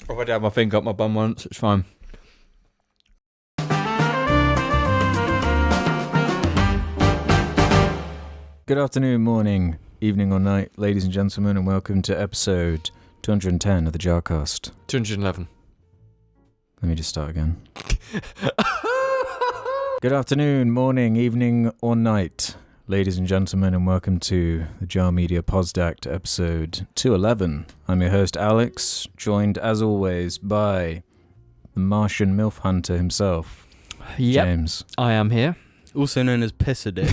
already had my finger up my bum once. It's fine. Good afternoon, morning, evening or night, ladies and gentlemen, and welcome to episode 210 of the JARCAST. 211. Let me just start again. Good afternoon, morning, evening or night, ladies and gentlemen, and welcome to the Media Posdact episode 211. I'm your host, Alex, joined as always by the Martian MILF Hunter himself, James. I am here. Also known as Pisserdick.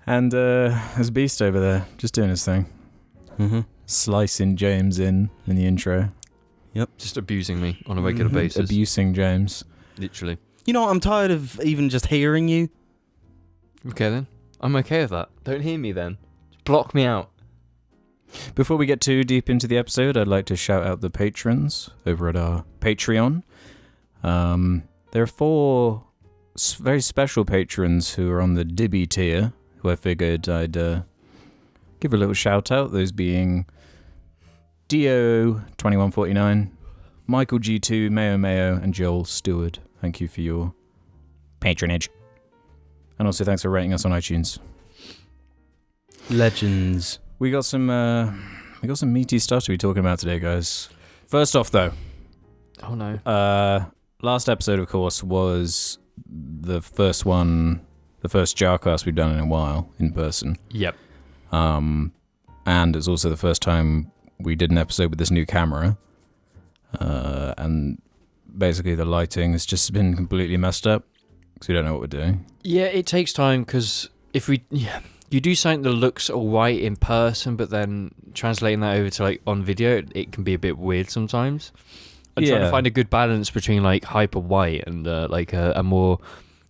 And there's Beast over there, just doing his thing. Mm-hmm. Slicing James in the intro. Yep. Just abusing me on a regular basis. Abusing James. Literally. You know what? I'm tired of even just hearing you. Okay then. I'm okay with that. Don't hear me then. Just block me out. Before we get too deep into the episode, I'd like to shout out the patrons over at our Patreon. There are 4 very special patrons who are on the Dibby tier, who I figured I'd give a little shout out, those being Dio2149, Michael G2, Mayo, and Joel Stewart. Thank you for your patronage. And also thanks for rating us on iTunes. Legends. We got some meaty stuff to be talking about today, guys. First off, though. Oh no. Last episode, of course, was the first JARCAST we've done in a while, in person. Yep. And it's also the first time we did an episode with this new camera. And basically the lighting has just been completely messed up, because we don't know what we're doing. Yeah, it takes time, because if you do something that looks all right in person, but then translating that over to like on video, it can be a bit weird sometimes. I'm trying to find a good balance between like hyper white and like a more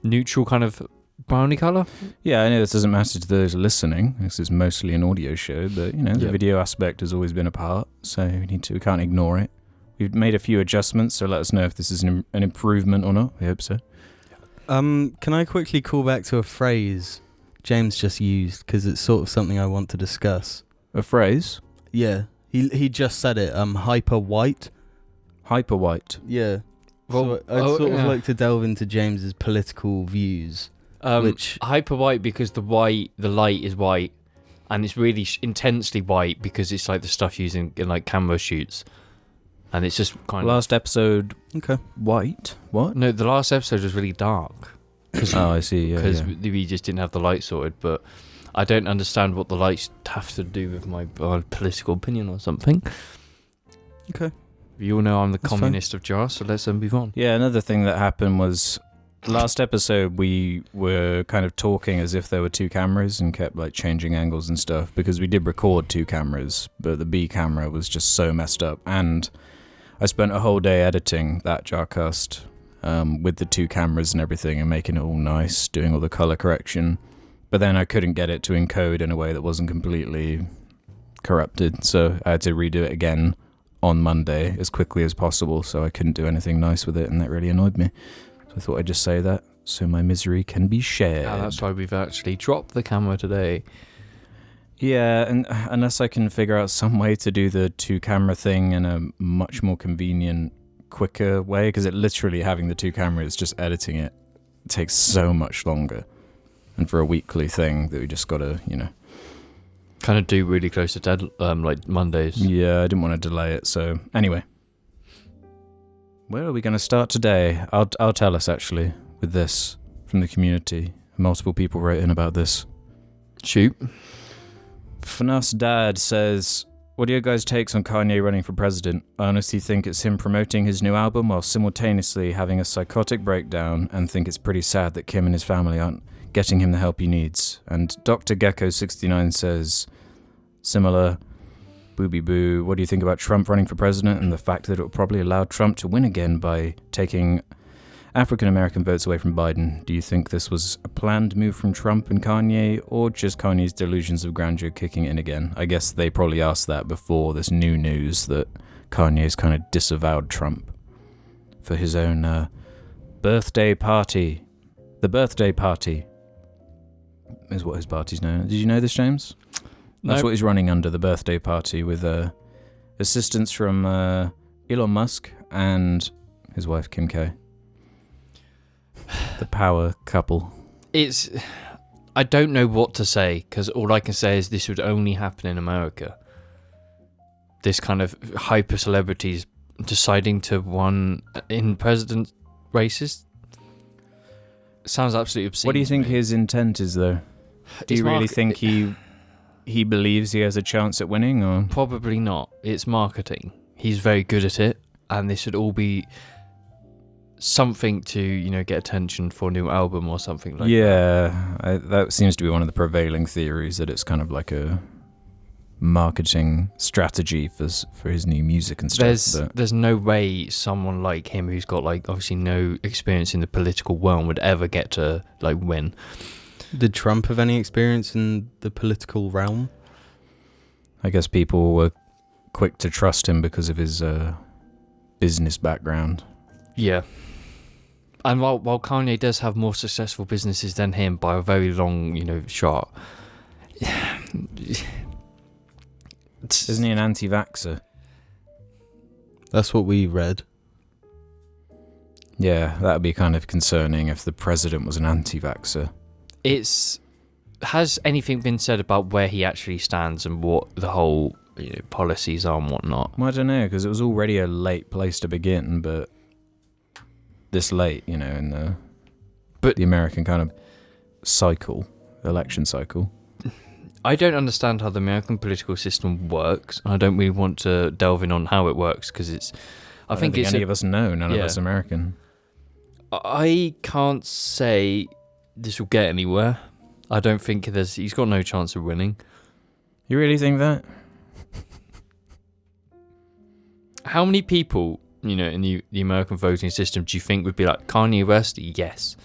neutral kind of browny colour. Yeah, I know this doesn't matter to those listening. This is mostly an audio show, but the video aspect has always been a part, so we can't ignore it. We've made a few adjustments, so let us know if this is an improvement or not. We hope so. Can I quickly call back to a phrase James just used, because it's sort of something I want to discuss. A phrase? Yeah, he just said it. Hyper white. Hyper white. Yeah. Well, so I'd sort of like to delve into James's political views. Which hyper white because the light is white, and it's really intensely white because it's like the stuff used in like camera shoots, and it's just kind of last episode. Okay. White. What? No, the last episode was really dark. Oh, I see. Yeah. Because we just didn't have the light sorted, but I don't understand what the lights have to do with my political opinion or something. Okay. You all know I'm the That's communist of JAR, so let's move on. Yeah, another thing that happened was last episode we were kind of talking as if there were 2 cameras and kept like changing angles and stuff, because we did record 2 cameras, but the B camera was just so messed up, and I spent a whole day editing that JARCAST with the 2 cameras and everything and making it all nice, doing all the color correction, but then I couldn't get it to encode in a way that wasn't completely corrupted, so I had to redo it again on Monday as quickly as possible, so I couldn't do anything nice with it, and that really annoyed me. So I thought I'd just say that so my misery can be shared. That's why we've actually dropped the camera today. Yeah, and unless I can figure out some way to do the 2 camera thing in a much more convenient, quicker way, because it literally having the 2 cameras, just editing it takes so much longer. And for a weekly thing that we just gotta, kind of do really close to like Mondays. Yeah, I didn't want to delay it, so anyway. Where are we going to start today? I'll tell us, actually, with this from the community. Multiple people wrote in about this. Shoot. FNAF's dad says, what are your guys' takes on Kanye running for president? I honestly think it's him promoting his new album while simultaneously having a psychotic breakdown, and think it's pretty sad that Kim and his family aren't getting him the help he needs. And Dr. Gecko69 says, similar, booby boo, what do you think about Trump running for president and the fact that it will probably allow Trump to win again by taking African-American votes away from Biden? Do you think this was a planned move from Trump and Kanye, or just Kanye's delusions of grandeur kicking in again? I guess they probably asked that before this new news that Kanye's kind of disavowed Trump for his own birthday party. The birthday party is what his party's known. Did you know this, James? That's what he's running under, the birthday party, with assistance from Elon Musk and his wife Kim K. The power couple. I don't know what to say, because all I can say is this would only happen in America. This kind of hyper celebrities deciding to run in president races. Sounds absolutely obscene. What do you think his intent is, though? Do you really think he believes he has a chance at winning, or probably not? It's marketing. He's very good at it, and this would all be something to get attention for a new album or something like that. Yeah, that seems to be one of the prevailing theories, that it's kind of like a marketing strategy for his new music and stuff. There's no way someone like him, who's got obviously no experience in the political realm, would ever get to win. Did Trump have any experience in the political realm? I guess people were quick to trust him because of his business background. Yeah. And while Kanye does have more successful businesses than him by a very long, shot. Isn't he an anti-vaxxer? That's what we read. Yeah, that would be kind of concerning if the president was an anti-vaxxer. Has anything been said about where he actually stands and what the whole policies are and whatnot? Well, I don't know, because it was already a late place to begin, but this late, in the American kind of election cycle. I don't understand how the American political system works, and I don't really want to delve in on how it works, because I think it's any of us know, none of us American. I can't say this will get anywhere. I don't think he's got no chance of winning. You really think that? How many people, in the American voting system, do you think would be like Kanye West? Yes.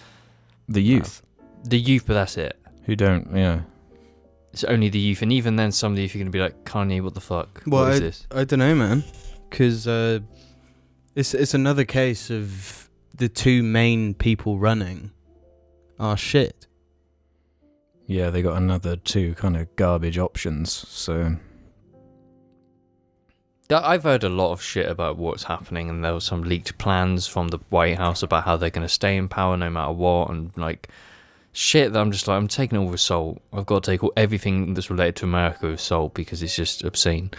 The youth. The youth, but that's it. Who don't, It's only the youth, and even then, some of the youth are going to be like, Kanye, what the fuck? Well, what is this? I don't know, man, because it's another case of the two main people running are shit. Yeah, they got another two kind of garbage options, so... I've heard a lot of shit about what's happening, and there were some leaked plans from the White House about how they're going to stay in power no matter what, and shit that I'm just I'm taking it all with salt. I've got to take everything that's related to America with salt, because it's just obscene.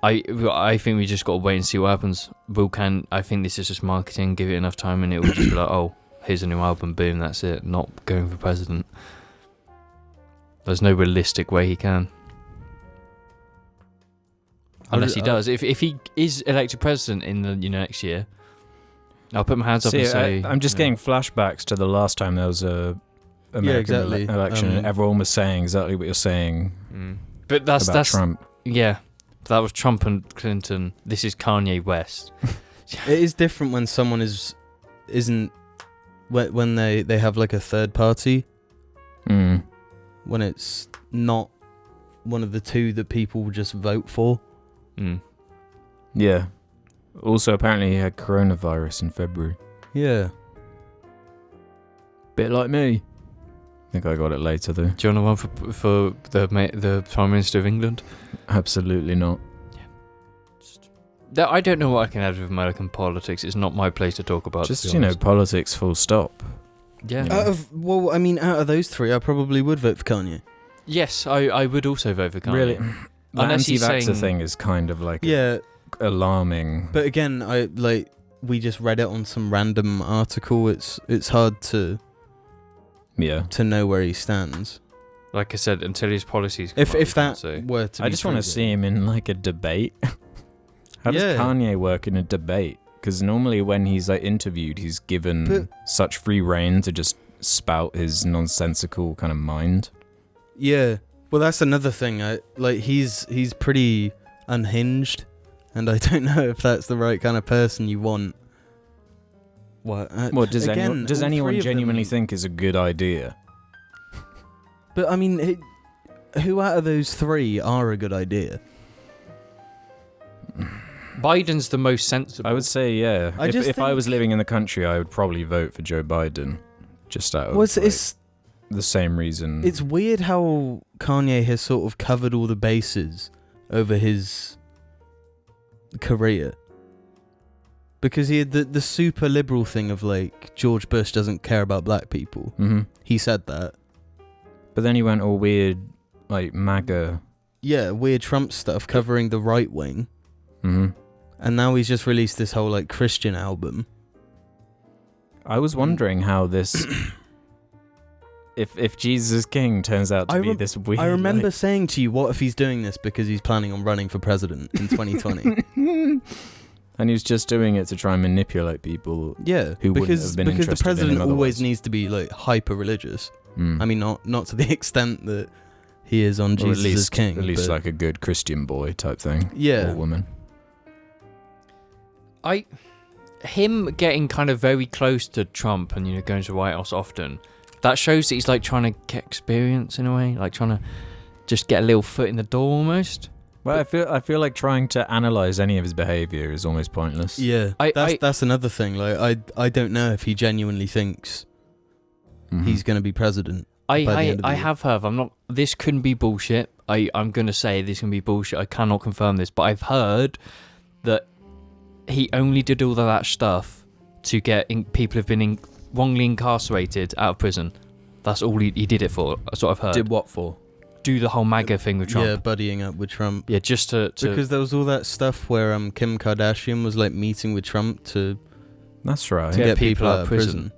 I think we just got to wait and see what happens. I think this is just marketing. Give it enough time, and it will just be like, oh, here's a new album, boom, that's it. Not going for president. There's no realistic way he can. Unless he does. If he is elected president in the next year, I'll put my hands up and say... I'm just getting flashbacks to the last time there was a American election, and everyone was saying exactly what you're saying. But that's Trump. Yeah, that was Trump and Clinton. This is Kanye West. It is different when someone isn't when they have a third party. When it's not one of the two that people just vote for. Yeah. Also, apparently he had coronavirus in February. Yeah. Bit like me. I think I got it later, though. Do you want to run for the Prime Minister of England? Absolutely not. I don't know what I can add with American politics. It's not my place to talk about. Just, politics full stop. Yeah. Out of those three, I probably would vote for Kanye. Yes, I would also vote for Kanye. Really? The anti-vaxxer thing is kind of alarming. But again, we just read it on some random article. It's hard to know where he stands. Like I said, until his policies come if out, that were to be I just want to see him in a debate. How does Kanye work in a debate? Because normally when he's interviewed, he's given such free reign to just spout his nonsensical kind of mind. Yeah. Well, that's another thing. He's pretty unhinged, and I don't know if that's the right kind of person you want. What does anyone genuinely think is a good idea? But I mean, who out of those three are a good idea? Biden's the most sensible. I would say, yeah. If I was living in the country, I would probably vote for Joe Biden. Just out of... the same reason. It's weird how Kanye has sort of covered all the bases over his career. Because he had the super liberal thing of like, George Bush doesn't care about black people. Mm-hmm. He said that. But then he went all weird, like MAGA. Yeah, weird Trump stuff covering the right wing. Mm-hmm. And now he's just released this whole like Christian album. I was wondering how this... If Jesus is King turns out to be this weird... I remember saying to you, what if he's doing this because he's planning on running for president in 2020? And he was just doing it to try and manipulate people. Yeah, who wouldn't have been because the interested president in him always otherwise. needs to be like hyper religious. Mm. I mean, not to the extent that he is on Or Jesus is King. At least but like a good Christian boy type thing. Yeah. Or woman. Him getting kind of very close to Trump and, you know, going to the White House often, that shows that he's like trying to get experience in a way, like trying to just get a little foot in the door almost. Well, I feel like trying to analyze any of his behavior is almost pointless. Yeah, that's another thing. Like, I don't know if he genuinely thinks he's going to be president. I have heard. This couldn't be bullshit. I'm going to say this can be bullshit. I cannot confirm this, but I've heard that he only did all of that stuff to get people who've been wrongly incarcerated out of prison. That's all he did it for. That's what I've heard. Did what for? Do the whole MAGA thing with Trump. Yeah, buddying up with Trump. Yeah, just to because there was all that stuff where Kim Kardashian was like meeting with Trump to That's right. to get people out of prison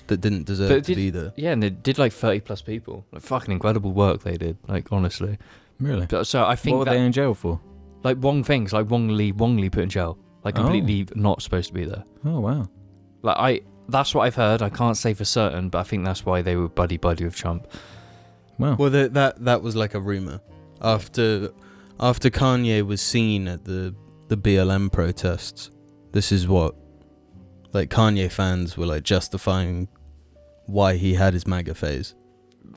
that didn't deserve to be there. Yeah, and they did like 30 plus people. Like fucking incredible work they did. Like honestly. Really? So I think what were they in jail for? Like wrong things, like wrongly put in jail, like completely not supposed to be there. Oh wow. Like that's what I've heard. I can't say for certain, but I think that's why they were buddy with Trump. Wow. Well, that was like a rumor after Kanye was seen at the BLM protests. This is what like Kanye fans were like justifying why he had his MAGA phase.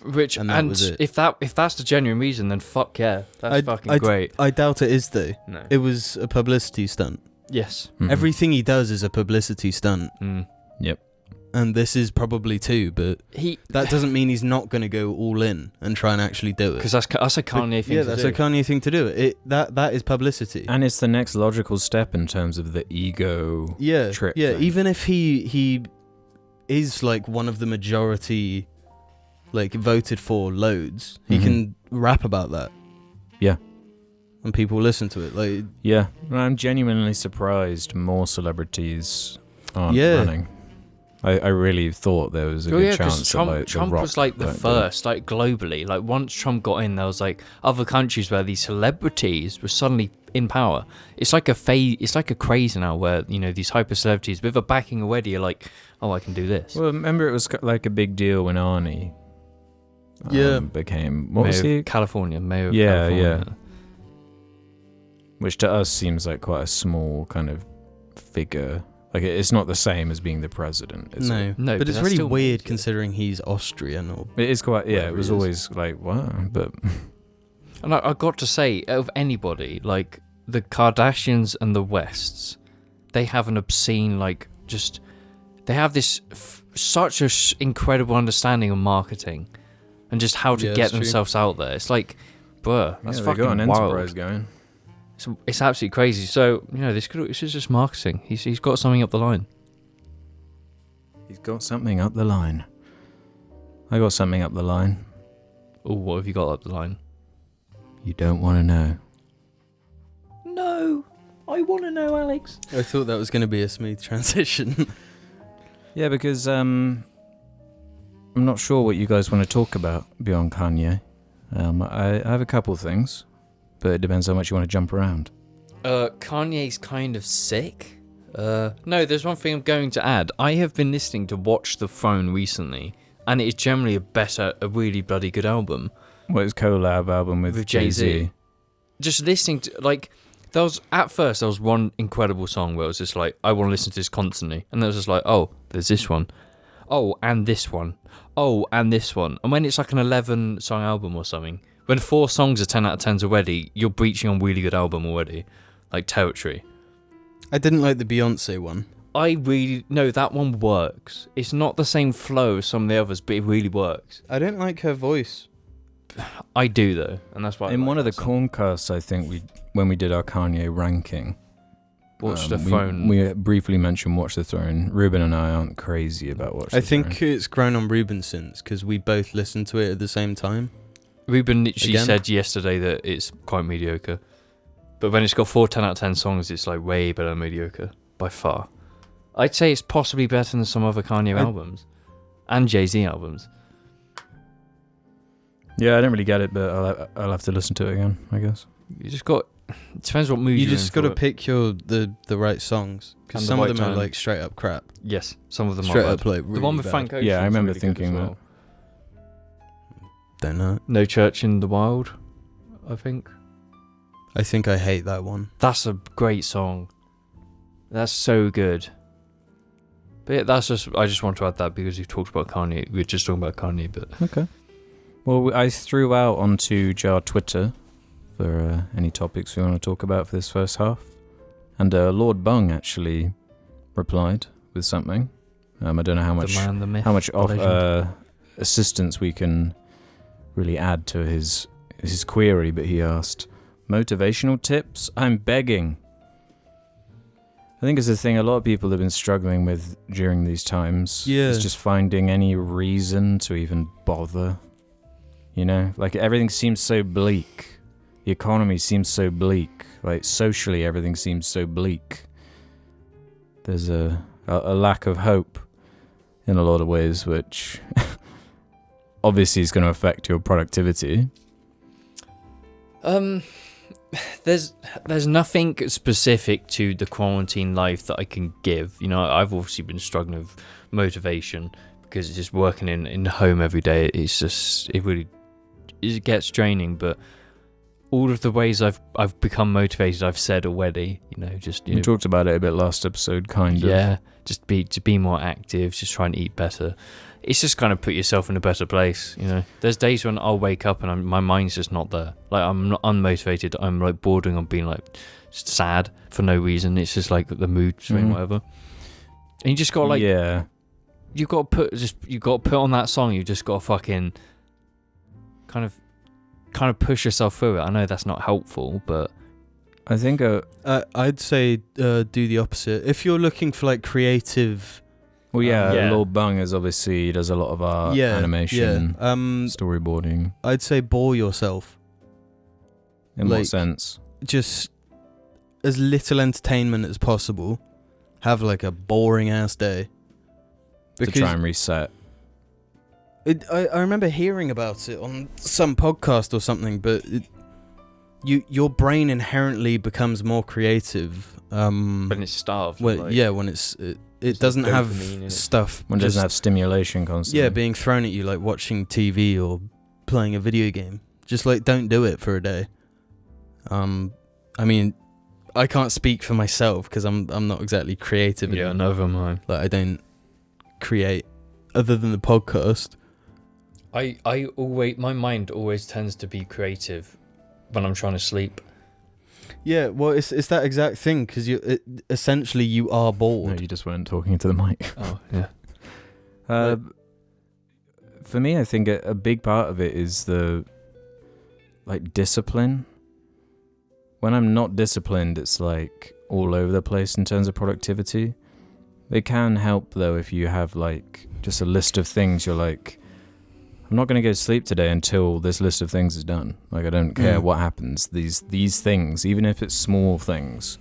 And was it. if that's the genuine reason, then fuck yeah, that's fucking great. I doubt it is though. No. It was a publicity stunt. Yes. Mhm. Everything he does is a publicity stunt. Yep. And this is probably too, but that doesn't mean he's not going to go all in and try and actually do it. Because that's a Kanye thing. Yeah, to that's do. a Kanye thing to do. That is publicity. And it's the next logical step in terms of the ego trip. Yeah, thing. even if he is like one of the majority, like voted for loads, he can rap about that. Yeah. And people listen to it. Like, yeah, I'm genuinely surprised more celebrities aren't running. I really thought there was a good chance Trump, that like, Trump was like the first, like globally. Like once Trump got in, there was like other countries where these celebrities were suddenly in power. It's like a craze now where, you know, these hyper celebrities with a backing already are like, oh, I can do this. Well, remember it was like a big deal when Arnie became what was he? California, mayor of Yeah, California. yeah. Which to us seems like quite a small kind of figure. Like it's not the same as being the president, is it? No, but it's that's really still weird considering he's Austrian or It is quite, yeah, whatever it was he is. always like, what? But And I got to say, out of anybody, like the Kardashians and the Wests, they have an obscene, like, just they have this such a incredible understanding of marketing and just how to Yeah, get that's true. themselves out there. It's like, bruh, that's yeah, they fucking got an wild. enterprise going. It's absolutely crazy. So, you know, this is just marketing. He's got something up the line. He's got something up the line. I got something up the line. Oh, what have you got up the line? You don't want to know. No, I want to know, Alex. I thought that was going to be a smooth transition. Yeah, because I'm not sure what you guys want to talk about beyond Kanye. I have a couple of things, but it depends how much you want to jump around. Kanye's kind of sick. No, there's one thing I'm going to add. I have been listening to Watch the Throne recently, and it is generally a really bloody good album. What is collab album with Jay-Z? Just listening to, like, at first there was one incredible song where it was just like, I want to listen to this constantly. And there was just like, oh, there's this one. Oh, and this one. Oh, and this one. And when it's like an 11 song album or something, when 4 songs are 10 out of 10s already, you're breaching on really good album already. Like Territory. I didn't like the Beyonce one. that one works. It's not the same flow as some of the others, but it really works. I don't like her voice. I do though, and that's why. In one of the Corncasts, I think when we did our Kanye ranking, Watch the Throne. We briefly mentioned Watch the Throne. Ruben and I aren't crazy about Watch the Throne. I think it's grown on Ruben since, because we both listened to it at the same time. Ruben literally said yesterday that it's quite mediocre, but when it's got 4 10 out of 10 songs, it's like way better than mediocre by far. I'd say it's possibly better than some other Kanye albums and Jay-Z albums. Yeah, I don't really get it, but I'll have to listen to it again, I guess. You just got... It depends what mood you you're in. just got to pick the right songs, because some of them are like straight up crap. Yes, some of them straight are up like really the one with bad. Frank Ocean. Yeah, I remember really thinking well. Don't know. No Church in the Wild, I think. I think I hate that one. That's a great song. That's so good. But yeah, I just want to add that because you've talked about Kanye. We were just talking about Kanye, but... Okay. Well, I threw out onto Jar Twitter for any topics we want to talk about for this first half. And Lord Bung actually replied with something. I don't know how much assistance we can really add to his query, but he asked, motivational tips? I'm begging. I think it's a thing a lot of people have been struggling with during these times. Yeah. It's just finding any reason to even bother. You know, like everything seems so bleak. The economy seems so bleak. Like socially, everything seems so bleak. There's a lack of hope in a lot of ways, which obviously is going to affect your productivity. There's nothing specific to the quarantine life that I can give. You know, I've obviously been struggling with motivation because it's just working in the home every day. It gets draining, but all of the ways I've become motivated, I've said already. We talked about it a bit last episode, kind of. Yeah, just to be more active, just trying to eat better. It's just kind of put yourself in a better place. There's days when I'll wake up and my mind's just not there. Like I'm not unmotivated. I'm like bordering on being like just sad for no reason. It's just like the mood swing, whatever. And you just got like you got to put on that song. You just got to fucking kind of push yourself through it. I know that's not helpful, but I think I'd say do the opposite. If you're looking for like creative, Lord Bung is obviously he does a lot of art, animation, storyboarding. I'd say bore yourself. In what sense? Just as little entertainment as possible. Have like a boring ass day. To try and reset. I remember hearing about it on some podcast or something, but your brain inherently becomes more creative when it's starved. When it doesn't have stuff. When it doesn't have stimulation constantly. Yeah, being thrown at you like watching TV or playing a video game. Just like don't do it for a day. I mean, I can't speak for myself because I'm not exactly creative. Yeah, never mind. Like I don't create other than the podcast. My mind always tends to be creative when I'm trying to sleep. Yeah, well, it's that exact thing because essentially you are bored. No, you just weren't talking into the mic. Oh yeah. For me, I think a big part of it is the discipline. When I'm not disciplined, it's like all over the place in terms of productivity. It can help though if you have like just a list of things. You're like, I'm not going to go to sleep today until this list of things is done. Like, I don't care what happens. These things, even if it's small things,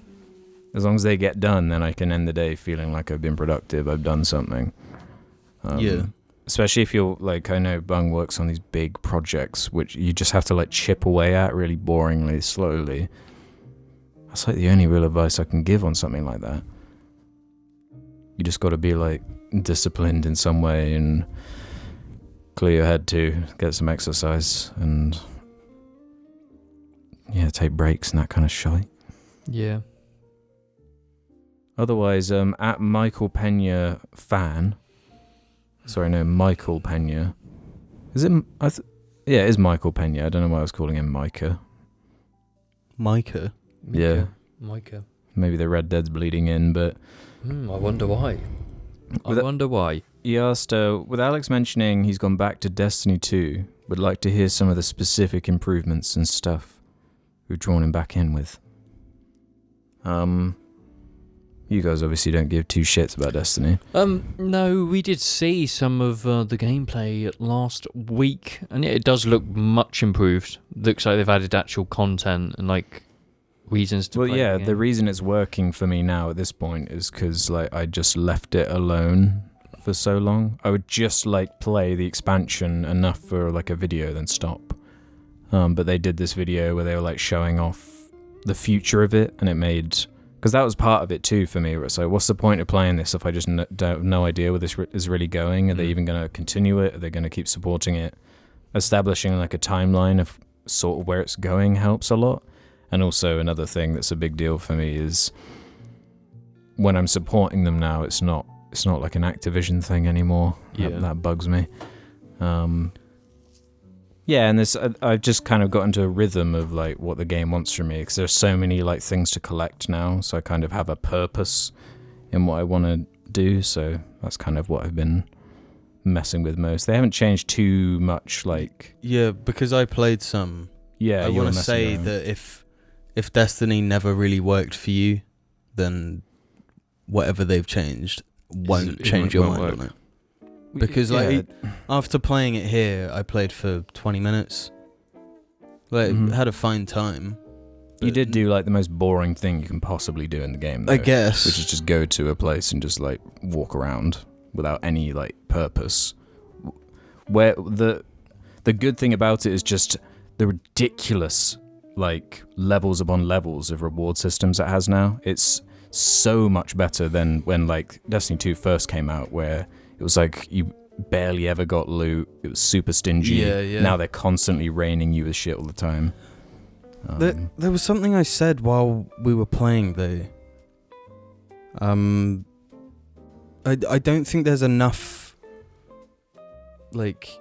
as long as they get done, then I can end the day feeling like I've been productive. I've done something. Especially if you're like, I know Bung works on these big projects, which you just have to like chip away at really boringly, slowly. That's like the only real advice I can give on something like that. You just got to be like disciplined in some way and clear your head too, get some exercise, and take breaks and that kind of shite. Yeah. Otherwise, at Michael Pena fan. Sorry, no, Michael Pena. Is it? Yeah, it is Michael Pena. I don't know why I was calling him Micah. Micah? Yeah. Micah. maybe the Red Dead's bleeding in, but... I wonder why. He asked, with Alex mentioning he's gone back to Destiny 2, would like to hear some of the specific improvements and stuff we've drawn him back in with. You guys obviously don't give two shits about Destiny. No, we did see some of the gameplay last week, and it does look much improved. Looks like they've added actual content and like reasons to play. Well, yeah, the reason it's working for me now at this point is because like I just left it alone for so long. I would just like play the expansion enough for like a video, then stop. But they did this video where they were like showing off the future of it, and it made... Because that was part of it too for me. Where it's like, what's the point of playing this if I just don't have no idea where this is really going? Are they even going to continue it? Are they going to keep supporting it? Establishing like a timeline of sort of where it's going helps a lot. And also another thing that's a big deal for me is when I'm supporting them now, it's not like an Activision thing anymore. Yeah. That bugs me. Yeah, and I've just kind of got into a rhythm of like what the game wants from me, because there's so many like things to collect now, so I kind of have a purpose in what I want to do. So that's kind of what I've been messing with most. They haven't changed too much, like... Yeah, because I played some. Yeah, I want to say that if Destiny never really worked for you, then whatever they've changed won't change your mind on it. Because like after playing it here, I played for 20 minutes. Like had a fine time. You did do like the most boring thing you can possibly do in the game, though, I guess, which is just go to a place and just like walk around without any like purpose. Where the good thing about it is just the ridiculous like levels upon levels of reward systems it has now. It's so much better than when like Destiny 2 first came out, where it was like you barely ever got loot. It was super stingy. Yeah. Now they're constantly raining you with shit all the time. There was something I said while we were playing though. I don't think there's enough like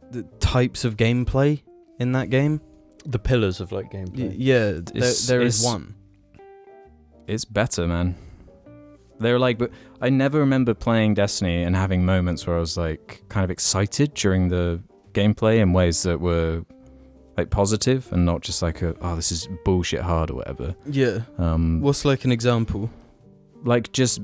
the types of gameplay in that game. The pillars of like gameplay. Yeah, there is one. It's better, man. They're like, but I never remember playing Destiny and having moments where I was like kind of excited during the gameplay in ways that were like positive and not just like this is bullshit hard or whatever. Yeah. What's like an example? Like just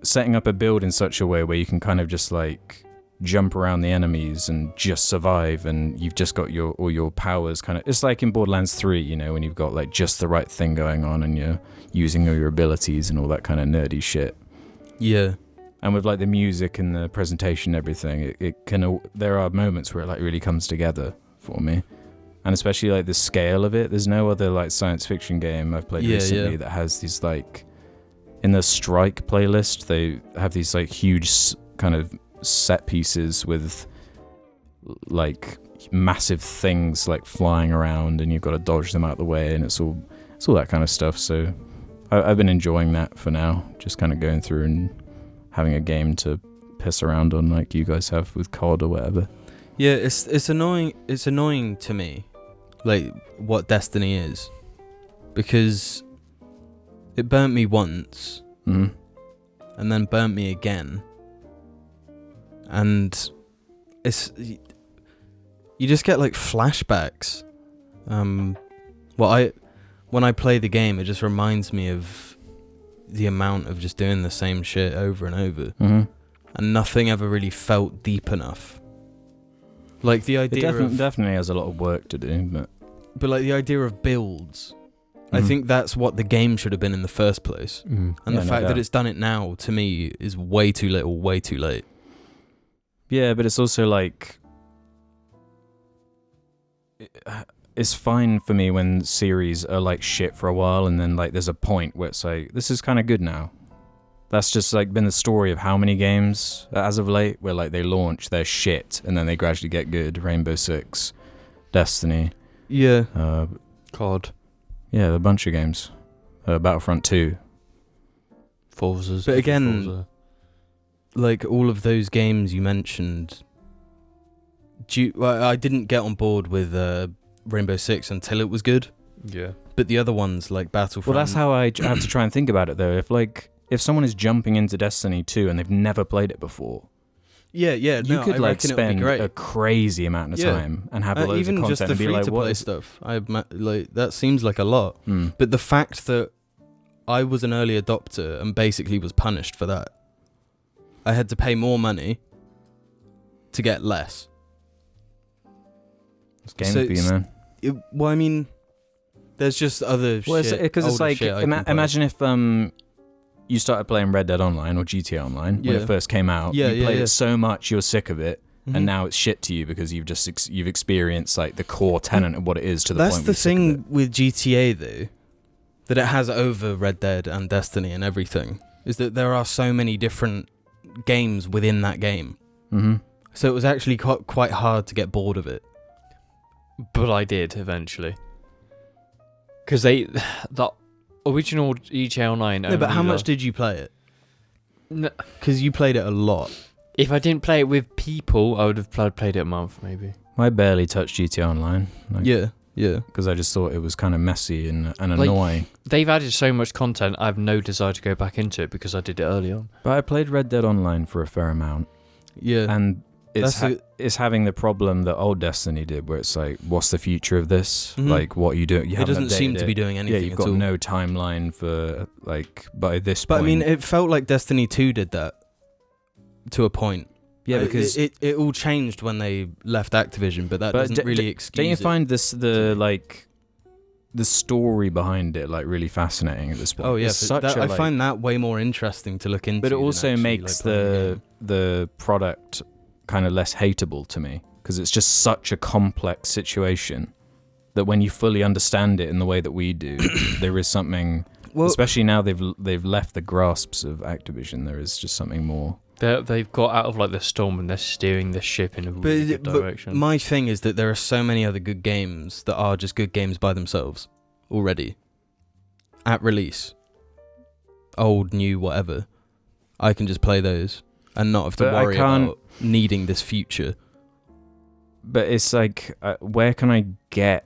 setting up a build in such a way where you can kind of just like jump around the enemies and just survive, and you've just got all your powers kind of... It's like in Borderlands 3, you know, when you've got like just the right thing going on and you're using all your abilities and all that kind of nerdy shit. Yeah. And with like the music and the presentation and everything, it can... There are moments where it like really comes together for me. And especially like the scale of it. There's no other like science fiction game I've played recently that has these like... In the Strike playlist, they have these like huge kind of set pieces with like massive things like flying around, and you've got to dodge them out of the way, and it's all that kind of stuff. So I've been enjoying that for now, just kind of going through and having a game to piss around on like you guys have with COD or whatever. Yeah, it's annoying to me, like what Destiny is, because it burnt me once, and then burnt me again. And you just get like flashbacks. When I play the game, it just reminds me of the amount of just doing the same shit over and over, and nothing ever really felt deep enough. Like the idea definitely has a lot of work to do, but like the idea of builds, I think that's what the game should have been in the first place. And the fact that it's done it now, to me, is way too little, way too late. Yeah, but it's also like... It's fine for me when series are like shit for a while, and then like there's a point where it's like, this is kind of good now. That's just like been the story of how many games as of late where like they launch, they're shit, and then they gradually get good. Rainbow Six, Destiny. Yeah. COD. Yeah, a bunch of games. Battlefront 2. Forza. But again... Like all of those games you mentioned, I didn't get on board with Rainbow Six until it was good. Yeah. But the other ones, like Battlefront... Well, that's how I have to try and think about it, though. If someone is jumping into Destiny 2 and they've never played it before... Yeah, you could spend a crazy amount of time and have loads of content just the and be like, free-to-play stuff. That seems like a lot. But the fact that I was an early adopter and basically was punished for that. I had to pay more money to get less. It's gaming for you, man. There's just other shit. Because it's like, imagine if you started playing Red Dead Online or GTA Online when it first came out. You played it so much, you're sick of it, and now it's shit to you because you've experienced like the core tenet of what it is to the point. That's the thing with GTA though, that it has over Red Dead and Destiny and everything, is that there are so many different games within that game. So it was actually quite hard to get bored of it. But I did eventually. Because the original GTA Online... No, but how much did you play it? Because you played it a lot. If I didn't play it with people, I would have played it a month, maybe. I barely touched GTA Online. Yeah. Because I just thought it was kind of messy and annoying. They've added so much content, I have no desire to go back into it because I did it early on. But I played Red Dead Online for a fair amount. Yeah. And it's having the problem that old Destiny did, where it's like, what's the future of this? Like, what are you doing? It doesn't seem to be doing anything. Yeah, you've got no timeline for, like, by this point. But I mean, it felt like Destiny 2 did that to a point. Yeah, because it all changed when they left Activision, but that doesn't really excuse it. Don't you find the story behind it like really fascinating at this point? Oh yeah, I find that way more interesting to look into. But it also makes the product kind of less hateable to me, because it's just such a complex situation that when you fully understand it in the way that we do, there is something. Well, especially now they've left the grasps of Activision. There is just something more. They've got out of like the storm and they're steering the ship in a really good direction. But my thing is that there are so many other good games that are just good games by themselves already at release, old, new, whatever. I can just play those and not have to worry about needing this future. But it's like, where can I get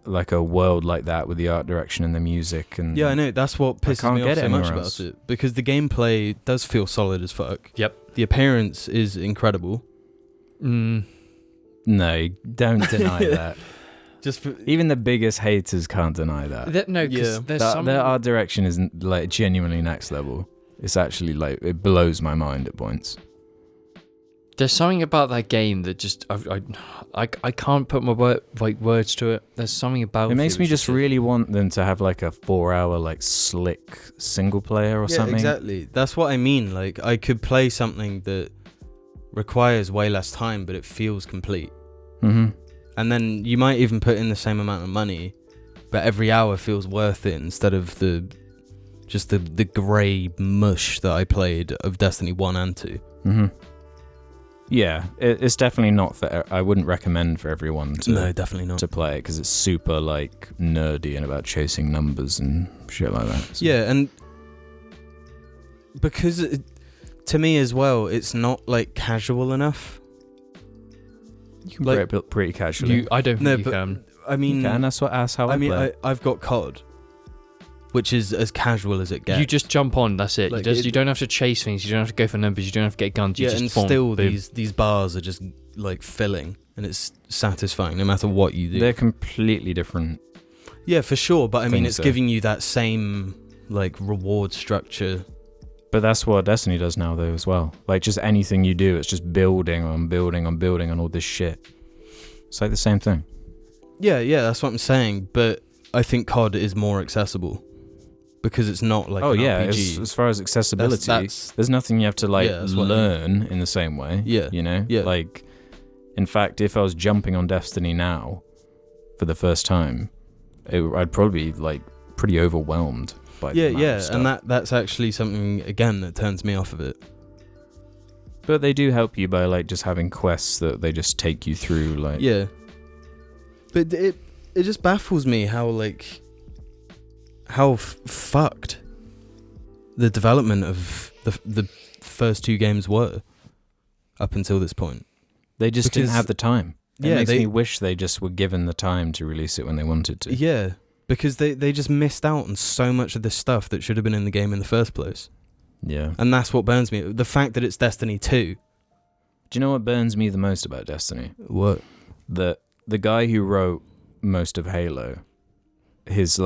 like a world like that with the art direction and the music? And yeah, I know, that's what pisses me off so much about it, because the gameplay does feel solid as fuck. Yep. The appearance is incredible. No, don't deny that. Even the biggest haters can't deny that. No, because their art direction isn't like genuinely next level. It's actually like, it blows my mind at points. There's something about that game that just I can't put my words to it. There's something about it. Makes me just really want them to have like a 4-hour like slick single player or something. Exactly. That's what I mean. Like, I could play something that requires way less time, but it feels complete. And then you might even put in the same amount of money, but every hour feels worth it instead of the grey mush that I played of Destiny 1 and 2. Yeah, it's definitely not for... I wouldn't recommend for everyone to... No, definitely not. ...to play it, because it's super, like, nerdy and about chasing numbers and shit like that. So. Yeah, and... because, to me as well, it's not, like, casual enough. You can play it pretty casually. I don't think you can. I mean... You can, that's how I play. I've got COD, which is as casual as it gets. You just jump on, that's it. Like, you don't have to chase things, you don't have to go for numbers, you don't have to get guns, you just and bomb, still boom. these bars are just like filling, and it's satisfying no matter what you do. They're completely different. Yeah, for sure, but I mean it's giving you that same like reward structure. But that's what Destiny does now though as well. Like, just anything you do, it's just building on building on building on all this shit. It's like the same thing. Yeah, that's what I'm saying, but I think COD is more accessible. Because it's not like an RPG. As far as accessibility, there's nothing you have to like learn in the same way. Yeah, you know. Yeah. Like, in fact, if I was jumping on Destiny now for the first time, I'd probably be like pretty overwhelmed by the amount of stuff. And that's actually something again that turns me off of it. But they do help you by like just having quests that they just take you through. Like, but it just baffles me how like. How fucked the development of the first two games were up until this point. They just didn't have the time. It makes me wish they just were given the time to release it when they wanted to. Yeah, because they just missed out on so much of this stuff that should have been in the game in the first place. Yeah. And that's what burns me. The fact that it's Destiny 2. Do you know what burns me the most about Destiny? What? The guy who wrote most of Halo, his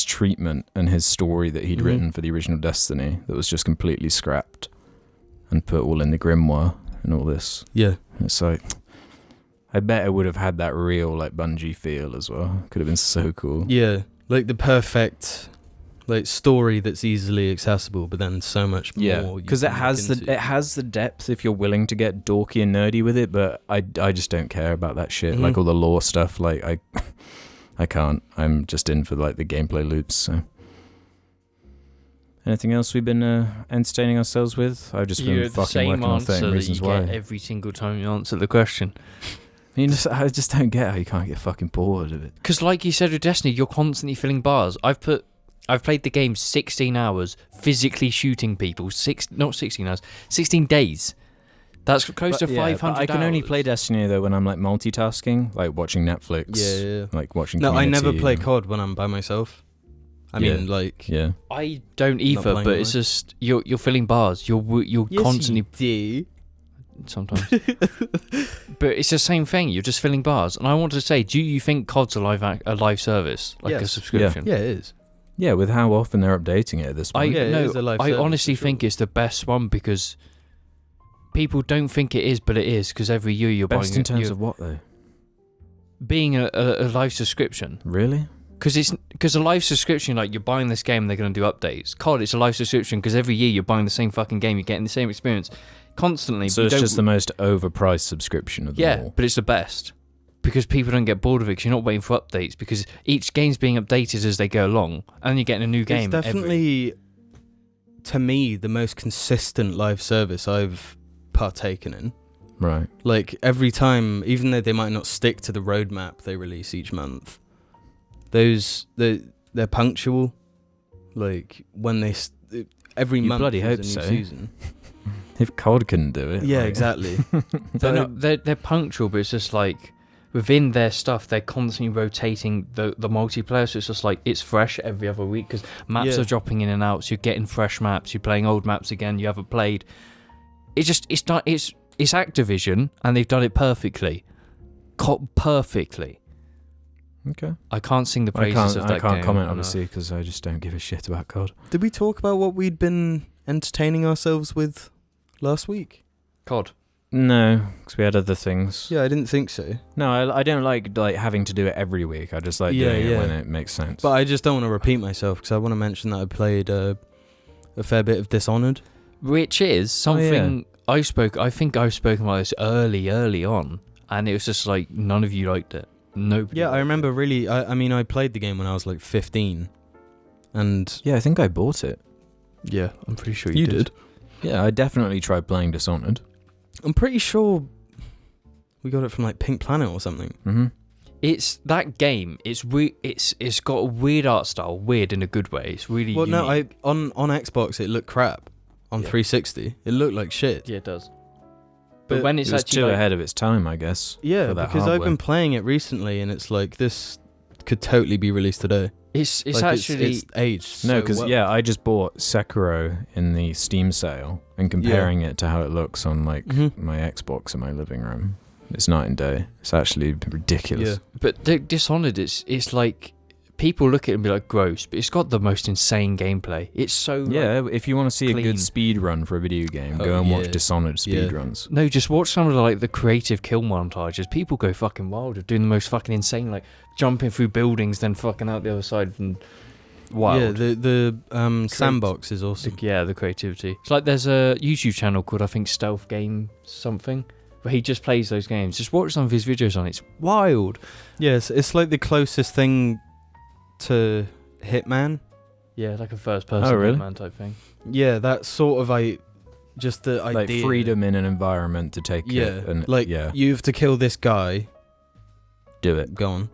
treatment and his story that he'd written for the original Destiny that was just completely scrapped and put all in the grimoire and all this. Yeah. It's like, I bet it would have had that real like Bungie feel as well. Could have been so cool. Yeah, like the perfect story that's easily accessible, but then so much more. Yeah, because it has the depth if you're willing to get dorky and nerdy with it. But I just don't care about that shit. Like all the lore stuff. Like I can't. I'm just in for like the gameplay loops. So. Anything else we've been entertaining ourselves with? I've just been fucking working on 30 reasons why. Every single time you answer the question. I just don't get how you can't get fucking bored of it. Because like you said with Destiny, you're constantly filling bars. I've played the game 16 hours, physically shooting people. 16 days. That's close to 500 hours. I can only play Destiny though when I'm like multitasking, like watching Netflix. Yeah. Like watching No, Community, I never play COD when I'm by myself. I mean, yeah. I don't either, but it's just you're filling bars. You're yes, constantly you do. Sometimes. But it's the same thing. You're just filling bars. And I want to say, do you think COD's a live service, like a subscription? Yeah, it is. Yeah, with how often they're updating it at this point. I honestly think it's the best one because people don't think it is, but it is because every year you're buying. Best in terms of what though? Being a live subscription. Really? Because a live subscription, like you're buying this game, they're going to do updates. COD, it's a live subscription because every year you're buying the same fucking game, you're getting the same experience constantly. So it's just the most overpriced subscription of them all. Yeah, but it's the best because people don't get bored of it because you're not waiting for updates because each game's being updated as they go along and you're getting a new game. It's definitely, to me, the most consistent live service I've partaken in. Right. Like every time, even though they might not stick to the roadmap they release each month, they're punctual. Like when every month bloody hope is a new so. season. If COD couldn't do it. Yeah, like. exactly. They're punctual, but it's just like within their stuff, they're constantly rotating the multiplayer. So it's just like it's fresh every other week because maps are dropping in and out. So you're getting fresh maps. You're playing old maps again. You haven't played. It's Activision, and they've done it perfectly. Perfectly. Okay. I can't sing the praises of that game. I can't comment, obviously, because I just don't give a shit about COD. Did we talk about what we'd been entertaining ourselves with last week? COD. No, because we had other things. Yeah, I didn't think so. No, I don't like having to do it every week. I just like doing it when it makes sense. But I just don't want to repeat myself because I want to mention that I played a fair bit of Dishonored. Which is something I think I've spoken about this early on, and it was just like none of you liked it. Nobody. Yeah, I remember really. I mean, I played the game when I was like 15, and yeah, I think I bought it. Yeah, I'm pretty sure you did. Yeah, I definitely tried playing Dishonored. I'm pretty sure we got it from like Pink Planet or something. Mm-hmm. It's that game. It's got a weird art style, weird in a good way. It's really unique. No, on Xbox it looked crap. On 360, it looked like shit. Yeah, it does. But when it's actually too ahead of its time, I guess. Yeah, because I've been playing it recently, and it's like this could totally be released today. It's like actually it's aged. No, because I just bought Sekiro in the Steam sale, and comparing it to how it looks on like my Xbox in my living room, it's night and day. It's actually ridiculous. Yeah. But Dishonored, it's like people look at it and be like gross, but it's got the most insane gameplay. It's so if you want to see clean. a good speed run for a video game, go and watch Dishonored speed runs. No, just watch some of the creative kill montages. People go fucking wild of doing the most fucking insane, like jumping through buildings, then fucking out the other side and wild. Yeah, the sandbox is awesome. The creativity. It's like there's a YouTube channel called I think Stealth Game something, where he just plays those games. Just watch some of his videos on it. It's wild. Yes, it's like the closest thing to Hitman. Yeah, like a first person Hitman type thing. Yeah, that's sort of just the idea. Like freedom in an environment to take it. And you have to kill this guy. Do it. Go on.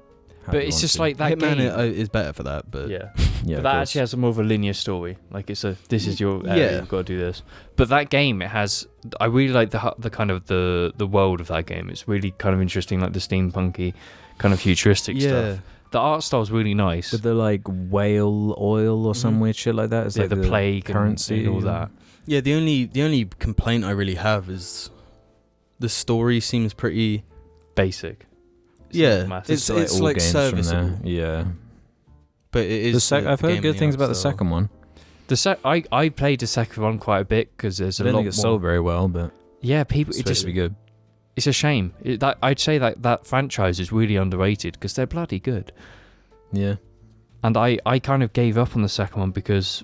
But it's just like that Hitman game is better for that, but yeah. Yeah, But that actually has a more of a linear story. Like it's this is your area, you've got to do this. But that game, I really like the kind of the world of that game. It's really kind of interesting, like the steampunky kind of futuristic stuff. The art style's really nice. With the like whale oil or some weird shit like that. It's like the plague currency and all that. Yeah, the only complaint I really have is the story seems pretty basic. It's like serviceable. Yeah. But it is. I've heard good things about the second one. I played the second one quite a bit because there's a lot more. I don't think it sold very well, but yeah, people. It's supposed to be good. It's a shame. I'd say that franchise is really underrated because they're bloody good. Yeah. And I kind of gave up on the second one because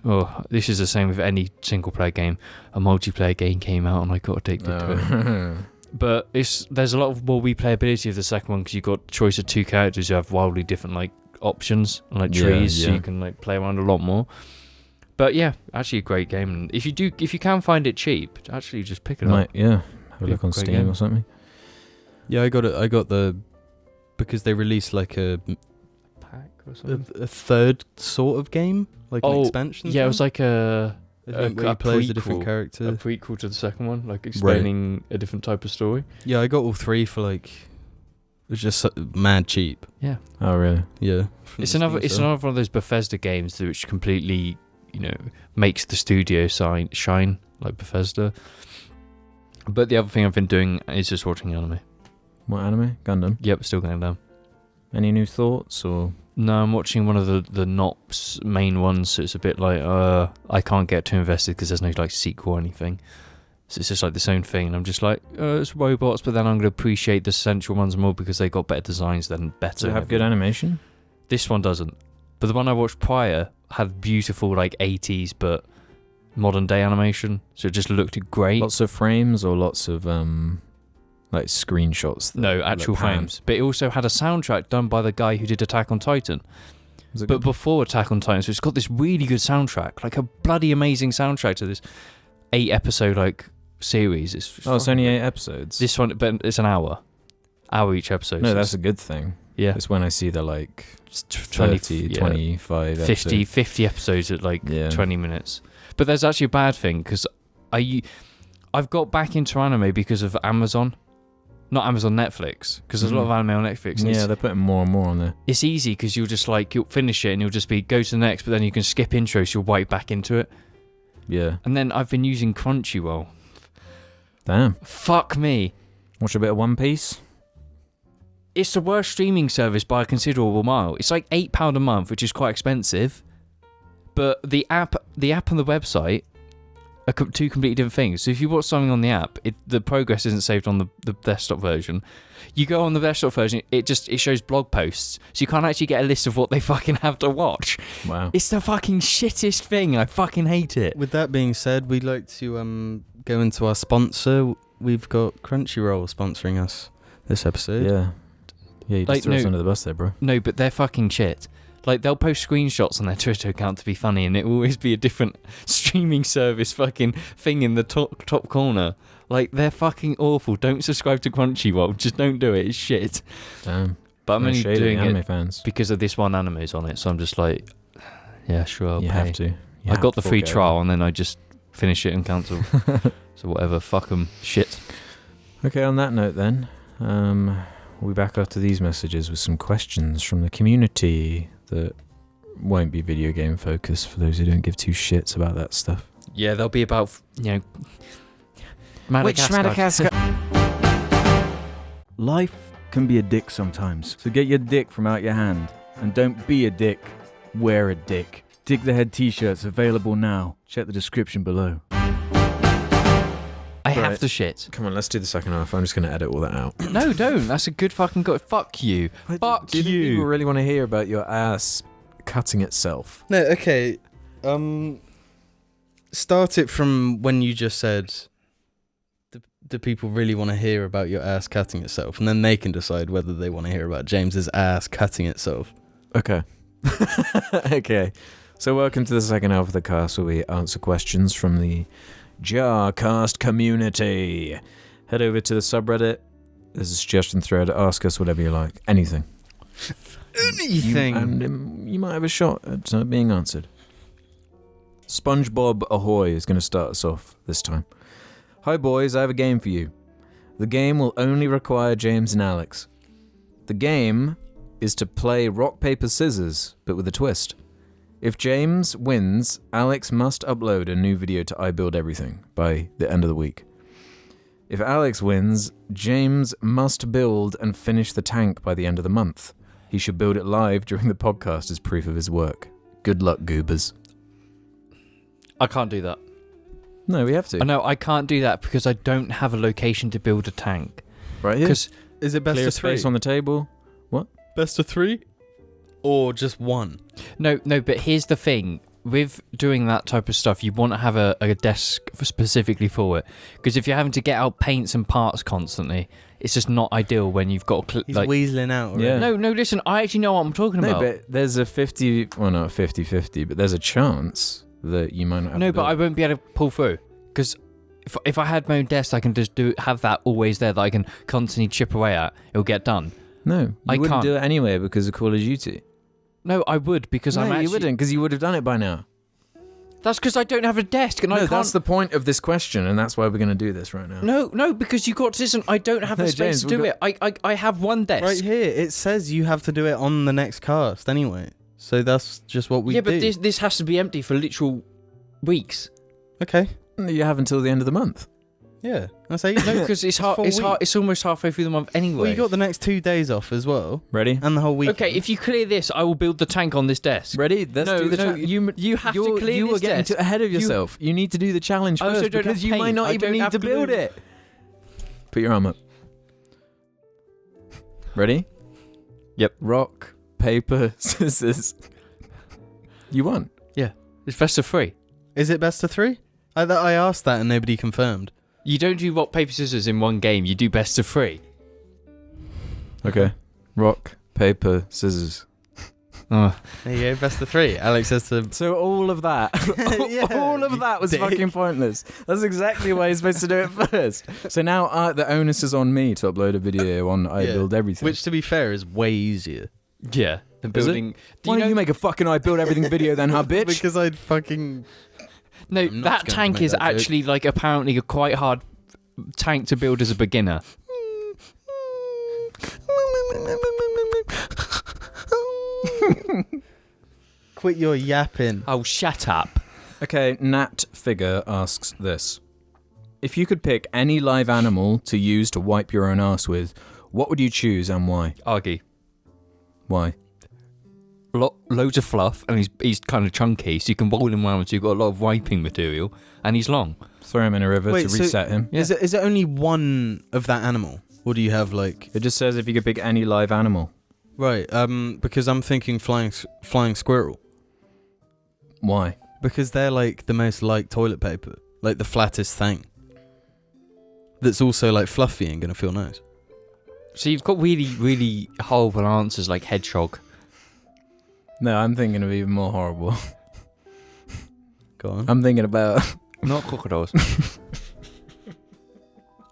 this is the same with any single player game. A multiplayer game came out and I got addicted to it. But there's a lot of more replayability of the second one because you've got choice of two characters who have wildly different like options and like trees, so you can like play around a lot more. But yeah, actually a great game. And if you can find it cheap, actually just pick it up. Yeah, have a look on Steam or something. Yeah, I got it. Because they released like a pack or something. A third sort of game, like an expansion. Yeah, it was like a plays a different character. A prequel to the second one, like explaining a different type of story. Yeah, I got all three for like it was just mad cheap. Yeah. Oh really? Yeah. It's another one of those Bethesda games which completely, makes the studio shine like Bethesda. But the other thing I've been doing is just watching anime. What anime? Gundam? Yep, still going down. Any new thoughts or? No, I'm watching one of the NOP's main ones, so it's a bit like I can't get too invested because there's no like sequel or anything. So it's just like the same thing, and I'm just like, it's robots, but then I'm going to appreciate the central ones more because they got better designs than better. Does it have good animation? This one doesn't. But the one I watched prior had beautiful like 80s but modern day animation, so it just looked great. Lots of frames or lots of like screenshots? No, actual frames. But it also had a soundtrack done by the guy who did Attack on Titan. But before Attack on Titan, so it's got this really good soundtrack, like a bloody amazing soundtrack to this 8-episode like series. It's only 8 episodes. This one, but it's an hour each episode. No, that's a good thing. Yeah, it's when I see the like 30, 25 50 episodes at like 20 minutes. But there's actually a bad thing because I've got back into anime because of Amazon. Not Amazon, Netflix, because there's a lot of anime on Netflix. Yeah, they're putting more and more on there. It's easy because you'll finish it and you'll just go to the next, but then you can skip intros, you'll wipe back into it. Yeah. And then I've been using Crunchyroll. Damn. Fuck me. Watch a bit of One Piece? It's the worst streaming service by a considerable mile. It's like £8 a month, which is quite expensive. But the app and the website are two completely different things. So if you watch something on the app, the progress isn't saved on the desktop version. You go on the desktop version, it shows blog posts, so you can't actually get a list of what they fucking have to watch. Wow. It's the fucking shittest thing. I fucking hate it. With that being said, we'd like to go into our sponsor. We've got Crunchyroll sponsoring us this episode. Yeah. Yeah, you just threw us under the bus there, bro. No, but they're fucking shit. Like, they'll post screenshots on their Twitter account to be funny, and it will always be a different streaming service fucking thing in the top corner. Like, they're fucking awful. Don't subscribe to Crunchyroll. Just don't do it. It's shit. Damn. But I'm only doing anime fans because of this one anime's on it, so I'm just like, yeah, sure, I'll pay. Have to. I got the free trial, and then I just finish it and cancel. So whatever, fuck them. Shit. Okay, on that note then, we'll be back after these messages with some questions from the community that won't be video game focused for those who don't give two shits about that stuff. Yeah, they'll be about, Madagascar. Which Madagascar? Life can be a dick sometimes, so get your dick from out your hand. And don't be a dick, wear a dick. Dick the Head t-shirts available now. Check the description below. I have to shit. Come on, let's do the second half. I'm just going to edit all that out. No, don't. That's a good fucking Fuck you. Fuck you. Do people really want to hear about your ass cutting itself? No, okay. Start it from when you just said, do people really want to hear about your ass cutting itself? And then they can decide whether they want to hear about James's ass cutting itself. Okay. Okay. So welcome to the second half of the cast where we answer questions from the JARCAST community. Head over to the subreddit. There's a suggestion thread. Ask us whatever you like. Anything. Anything. You might have a shot at being answered. SpongeBob Ahoy is going to start us off this time. Hi boys, I have a game for you. The game will only require James and Alex. The game is to play rock, paper, scissors, but with a twist. If James wins, Alex must upload a new video to I Build Everything by the end of the week. If Alex wins, James must build and finish the tank by the end of the month. He should build it live during the podcast as proof of his work. Good luck, goobers. I can't do that. No, we have to. No, I can't do that because I don't have a location to build a tank. Right here. Is it best Clear of 3? space on the table. What? Best of 3? Or just 1? No, but here's the thing. With doing that type of stuff, you want to have a desk specifically for it. Because if you're having to get out paints and parts constantly, it's just not ideal when you've got... He's weaseling out already. Yeah. No, listen, I actually know what I'm talking about. No, but there's a 50... Well, not 50-50, but there's a chance that you might not have No, to but build. I won't be able to pull through. Because if I had my own desk, I can just have that always there that I can constantly chip away at. It'll get done. No, you I wouldn't can't. do it anyway because of Call of Duty. No, I would because I'm actually... you wouldn't because you would have done it by now. That's because I don't have a desk and I No, can't... that's the point of this question, and that's why we're going to do this right now. No, because you got to listen. I don't have the No, space James, to do it. I have one desk. Right here, it says you have to do it on the next cast anyway. So that's just what we do. Yeah, but this has to be empty for literal weeks. Okay. You have until the end of the month. Yeah. That's 8. No, because it's almost halfway through the month anyway. Well, you got the next 2 days off as well. Ready? And the whole week. Okay, if you clear this, I will build the tank on this desk. Ready? Let's do the challenge. You have to clear You this were getting desk. ahead of yourself. You need to do the challenge I also first don't because have you might paint. not I even don't need have to build glue. it. Put your arm up. Ready? Yep. Rock, paper, scissors. You won. It's best of 3. Is it best of 3? I asked that and nobody confirmed. You don't do rock, paper, scissors in one game. You do best of 3. Okay. Rock, paper, scissors. Oh. There you go, best of 3. Alex has to... So all of that, all of that was dick. fucking pointless. That's exactly why you're supposed to do it first. So now the onus is on me to upload a video on I Build Everything. Which, to be fair, is way easier. Yeah. The Is it? building... Why don't you make a fucking I Build Everything video then, huh, bitch? Because I'd fucking... No, I'm not that gonna tank make is that joke. actually like apparently a quite hard tank to build as a beginner. Quit your yapping. Oh, shut up. Okay, Nat Figure asks this. If you could pick any live animal to use to wipe your own arse with, what would you choose and why? Argy. Why? Loads of fluff, and he's kind of chunky, so you can boil him around, so you've got a lot of wiping material, and he's long. Throw him in a river Wait, to so- reset him. Yeah. Is it only one of that animal? Or do you have like... It just says if you could pick any live animal. Right, because I'm thinking flying squirrel. Why? Because they're like the most liked toilet paper. Like the flattest thing. That's also like fluffy and gonna feel nice. So you've got really, really horrible answers like hedgehog. No, I'm thinking of even more horrible. Go on. I'm thinking about... Not crocodiles.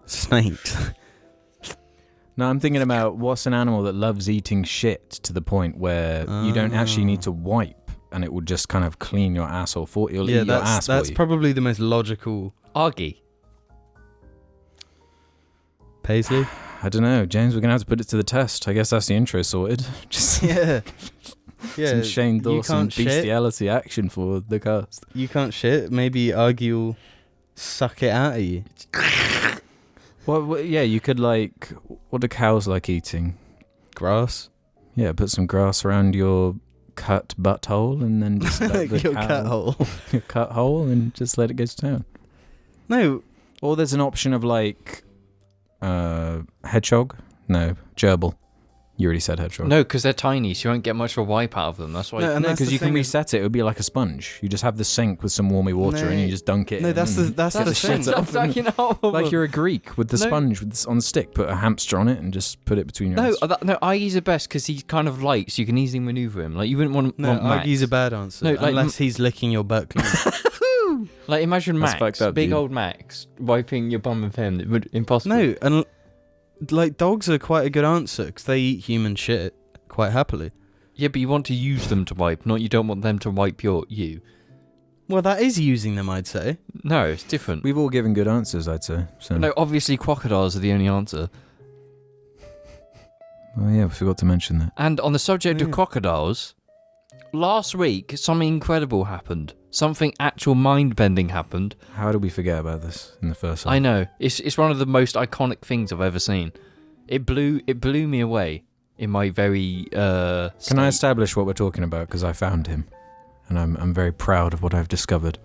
Snakes. No, I'm thinking about what's an animal that loves eating shit to the point where you don't actually need to wipe and it will just kind of clean your asshole for you. It'll eat your ass for that's you. probably the most logical. Argy. Paisley? I don't know, James, we're going to have to put it to the test. I guess that's the intro sorted. Just Yeah. some Shane you Dawson can't shit. bestiality action for the cast. You can't shit. Maybe Argy will suck it out of you. Well, yeah, you could like... What do cows like eating? Grass. Yeah, put some grass around your cut butthole and then just let the Your cow- cut hole. your cut hole and just let it go to town. No. Or there's an option of like hedgehog? No, gerbil. You already said hedgehog. No, because they're tiny, so you won't get much of a wipe out of them. That's why. No, and No, that's because the you can thing is- reset it. It would be like a sponge. You just have the sink with some warmy water No. and you just dunk it No, in that's and the get thing. shit off and- fucking horrible. Like you're a Greek with the No. sponge on the stick. Put a hamster on it and just put it between your No, hands. no, Argy's the best because he's kind of light, so you can easily maneuver him. Like you wouldn't want. No, want Max. Argy's a bad answer. No, like- unless he's licking your butt clean. Like imagine That's Max, fucked up, big dude. old Max, wiping your bum with him. It would impossible. No, and like dogs are quite a good answer because they eat human shit. quite happily. Yeah, but you want to use them to wipe, not you don't want them to wipe you. Well, that is using them, I'd say. No, it's different. We've all given good answers, I'd say. So. No, obviously crocodiles are the only answer. Oh yeah, we forgot to mention that. And on the subject of crocodiles, last week something incredible happened. Something actual mind-bending happened. How did we forget about this in the first half? I know. It's one of the most iconic things I've ever seen. It blew me away in my very Can I establish what we're talking about? Because I found him, and I'm very proud of what I've discovered.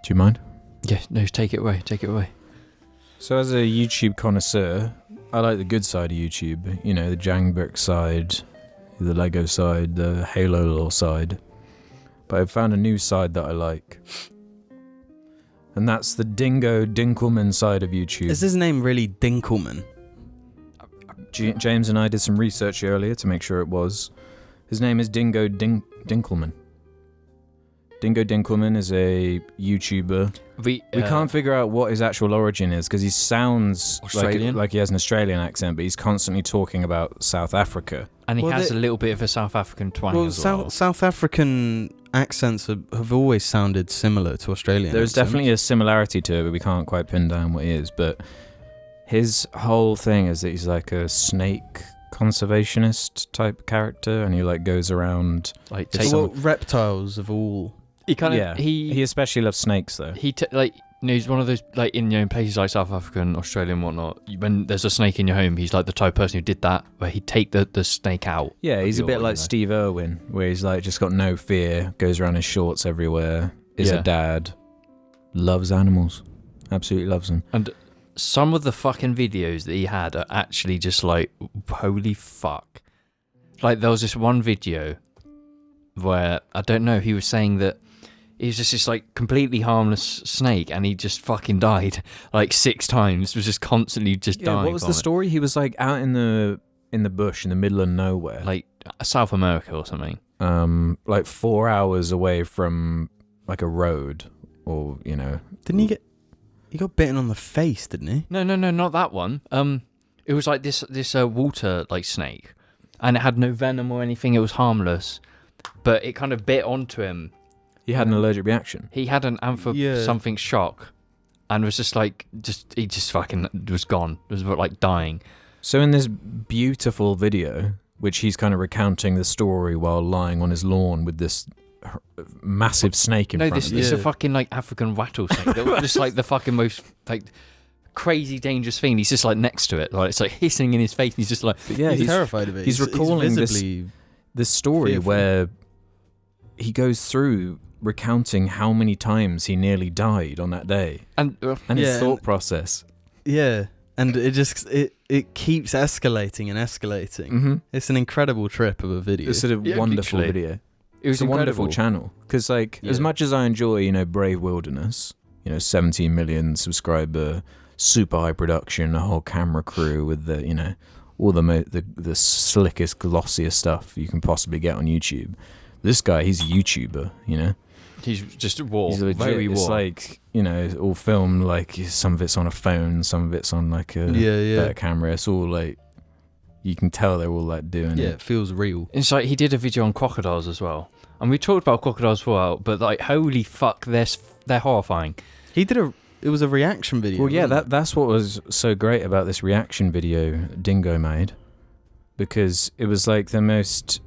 Do you mind? Yeah, no, take it away. So as a YouTube connoisseur, I like the good side of YouTube. You know, the Jangbrick side, the Lego side, the Halo lore side. But I've found a new side that I like. And that's the Dingo Dinkelman side of YouTube. Is his name really Dinkelman? James and I did some research earlier to make sure it was. His name is Dingo Dinkelman. Dingo Dinkelman is a YouTuber. We can't figure out what his actual origin is because he sounds like he has an Australian accent, but he's constantly talking about South Africa. And he has a little bit of a South African twang as well. South African accents have always sounded similar to Australian There's accents. definitely a similarity to it, but we can't quite pin down what he is. But his whole thing is that he's like a snake conservationist type character, and he like goes around like reptiles of all. He kind of he especially loves snakes though. He's one of those like in places like South Africa and Australia and whatnot. When there's a snake in your home, he's like the type of person who did that, where he'd take the snake out. Yeah, he's a bit like Steve Irwin, where he's like just got no fear, goes around in shorts everywhere, is a dad, loves animals, absolutely loves them. And some of the fucking videos that he had are actually just like, holy fuck. Like there was this one video where I don't know, he was saying that he was just this like completely harmless snake, and he just fucking died like 6 times. Was just constantly just dying. What was the story? He was like out in the bush in the middle of nowhere, like South America or something. Like 4 hours away from like a road, or you know. Didn't he got bitten on the face? Didn't he? No, not that one. It was like this water like snake, and it had no venom or anything. It was harmless, but it kind of bit onto him. He had an allergic reaction. He had an something shock, and was just like, he just fucking was gone. Was like dying. So in this beautiful video, which he's kind of recounting the story while lying on his lawn with this massive snake in front of him. It's a fucking like African wattle snake. That was just like the fucking most like crazy dangerous thing. He's just like next to it, like it's like hissing in his face. And he's just like, he's terrified of it. He's recalling this story fearful. Where he goes through recounting how many times he nearly died on that day, and his thought process. Yeah, and it keeps escalating and escalating. Mm-hmm. It's an incredible trip of a video. It's a wonderful video. It was a wonderful channel because, like, as much as I enjoy, Brave Wilderness, 17 million subscriber, super high production, a whole camera crew with the, all the slickest, glossiest stuff you can possibly get on YouTube. This guy, he's a YouTuber, He's just raw, he's legit. very raw. It's like, all filmed, like, some of it's on a phone, some of it's on, like, a better camera. It's all, like, you can tell they're all, like, doing it. Yeah, it feels real. It's like he did a video on crocodiles as well. And we talked about crocodiles for a while, but, like, holy fuck, they're horrifying. It was a reaction video. Well, yeah, that's what was so great about this reaction video Dingo made. Because it was, like, the most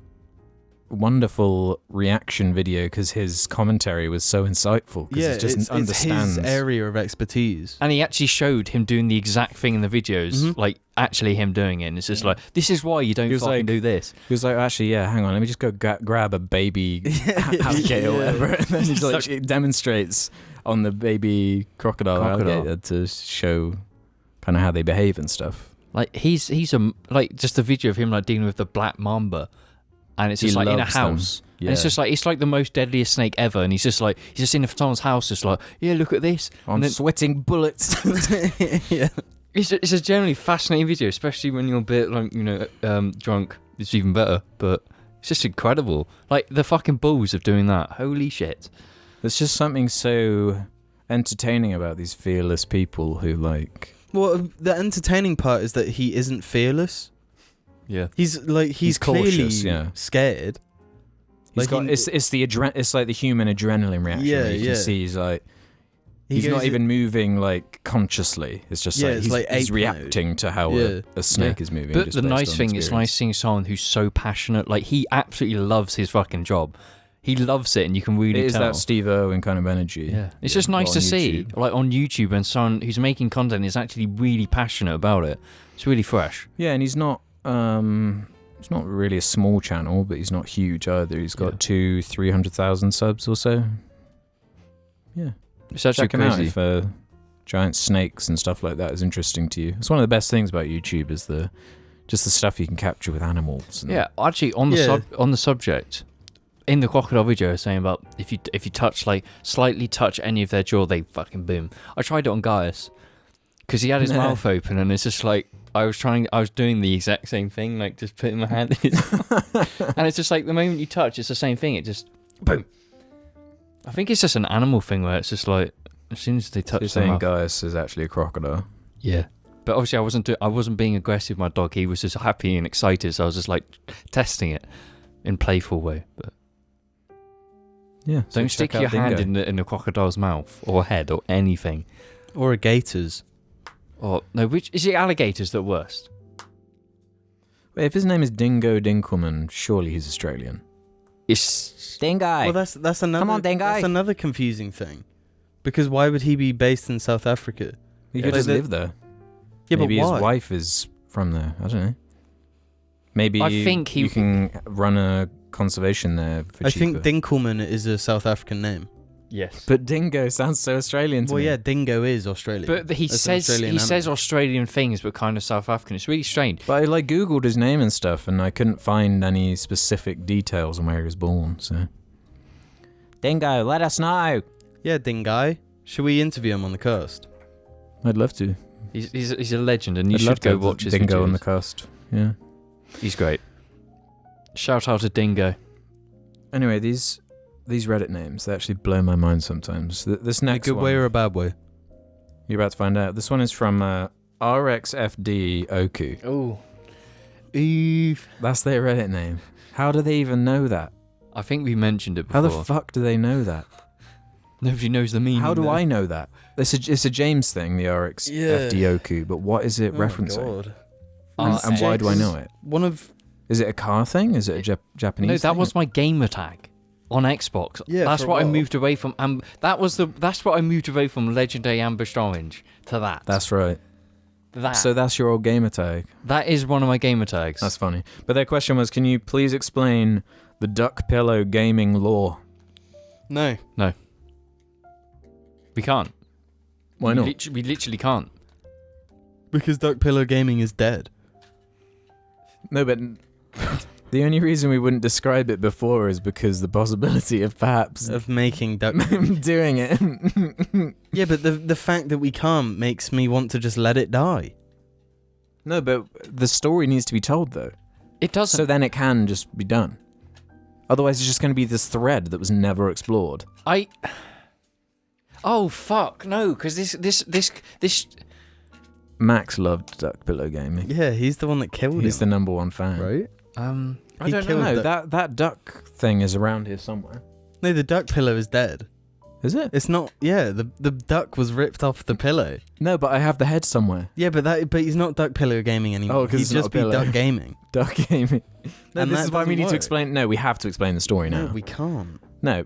wonderful reaction video because his commentary was so insightful. Yeah, it's his area of expertise, and he actually showed him doing the exact thing in the videos, like actually him doing it. And it's just like, this is why you don't fucking do this. He was like, actually, hang on, let me just go grab a baby alligator or whatever, and then he's like, it demonstrates on the baby crocodile alligator to show kind of how they behave and stuff. Like he's just a video of him like dealing with the black mamba. And it's just like in a house. And it's just like, it's like the most deadliest snake ever. And he's just in someone's house, just like, yeah, look at this. I'm sweating bullets. Yeah. It's a generally fascinating video, especially when you're a bit like, drunk. It's even better. But it's just incredible. Like the fucking balls of doing that. Holy shit. There's just something so entertaining about these fearless people who like... Well, the entertaining part is that he isn't fearless. Yeah. He's cautious, clearly scared. It's like the human adrenaline reaction. Yeah, where you can see he's like he's not even moving like consciously. It's just he's reacting to how a snake is moving. But the nice thing, it's nice seeing someone who's so passionate. Like, he absolutely loves his fucking job. He loves it, and you can really tell. It is that Steve Irwin kind of energy. Yeah. It's just nice to see, like, on YouTube, when someone who's making content is actually really passionate about it. It's really fresh. Yeah, and he's not really a small channel, but he's not huge either. He's got 300,000 subs or so. Yeah. It's actually Check him out crazy. if giant snakes and stuff like that is interesting to you. It's one of the best things about YouTube is just the stuff you can capture with animals. Yeah, actually, on the subject, in the crocodile video, I was saying about if you touch, like, slightly touch any of their jaw, they fucking boom. I tried it on Gaius because he had his mouth open, and it's just like I was doing the exact same thing, like just putting my hand in his and it's just like the moment you touch, it's the same thing. It just boom. I think it's just an animal thing where it's just like as soon as they touch. You're saying Gaius is actually a crocodile? Yeah. But obviously, I wasn't being aggressive with my dog. He was just happy and excited, so I was just like testing it in playful way. But yeah, don't stick your hand in a crocodile's mouth or head or anything. Or a gator's. Or no, which is it? Alligators that worst? Wait, if his name is Dingo Dinkelman, surely he's Australian. It's Dingo. Well, that's another. Come on, Dingo. That's another confusing thing, because why would he be based in South Africa? He could just live there. Yeah, maybe but why? his wife is from there. I don't know. Maybe I think you can run a conservation there for I cheaper. think Dinkelman is a South African name. yes. But Dingo sounds so Australian to me. Well, yeah, Dingo is Australian. But he says Australian things, but kind of South African. It's really strange. But I Googled his name and stuff, and I couldn't find any specific details on where he was born. So, Dingo, let us know. Yeah, Dingo. Should we interview him on the cast? I'd love to. He's a legend, and you I'd should love to go have watch his Dingo videos. on the cast. Yeah. He's great. Shout out to Dingo. Anyway, these Reddit names, they actually blow my mind sometimes. This next In a good one, way or a bad way? you're about to find out. This one is from RXFD Oku. Oh. Eve. That's their Reddit name. How do they even know that? I think we mentioned it How before. the fuck do they know that? Nobody knows the meaning. How do though. I know that? It's a James thing, the RXFD Oku, but what is it referencing? And why do I know it? Is it a car thing? Is it a Japanese No, thing? that was my gamer tag on Xbox. Yeah, that's for a what I while. moved away from. That's what I moved away from Legendary Ambushed Orange to that. That's right. That. So that's your old gamer tag. That is one of my gamer tags. That's funny. But their question was, can you please explain the duck pillow gaming lore? No. We can't. Why not? We literally can't. Because Duck Pillow Gaming is dead. No, but the only reason we wouldn't describe it before is because the possibility of perhaps Of making duck. doing it. Yeah, but the fact that we can't makes me want to just let it die. No, but the story needs to be told though. It doesn't. So then it can just be done. Otherwise, it's just going to be this thread that was never explored. Oh fuck no! Because this. Max loved Duck Pillow Gaming. Yeah, he's the one that killed him. He's the number one fan. right? I He don't killed know. Duck- That duck thing is around here somewhere. No, the duck pillow is dead. Is it? It's not. Yeah, the duck was ripped off the pillow. No, but I have the head somewhere. Yeah, but he's not Duck Pillow Gaming anymore. Oh, 'cause he'd it's not just a be pillow. Duck Gaming. Duck Gaming. No, And this that is why we doesn't need to work. explain. No, we have to explain the story now. No, we can't. No.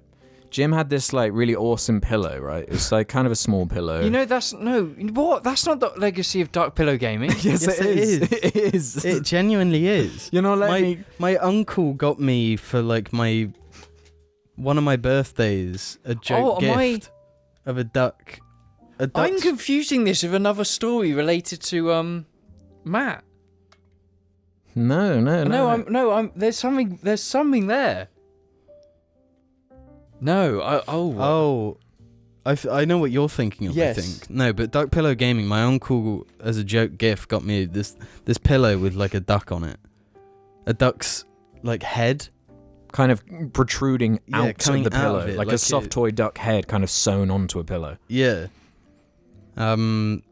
Jim had this really awesome pillow, right? It's kind of a small pillow. You know that's That's not the legacy of Dark Pillow Gaming. yes, Yes, it it is. is. It is. It genuinely is. You're not letting me. My uncle got me for one of my birthdays a joke gift of a duck. I'm confusing this with another story related to Matt. No. There's something there. No, I know what you're thinking of. Yes. I think no, but Duck Pillow Gaming. My uncle, as a joke gift, got me this pillow with a duck on it, a duck's head, kind of protruding out of coming the out pillow, of it, like a soft toy duck head, kind of sewn onto a pillow. Yeah. And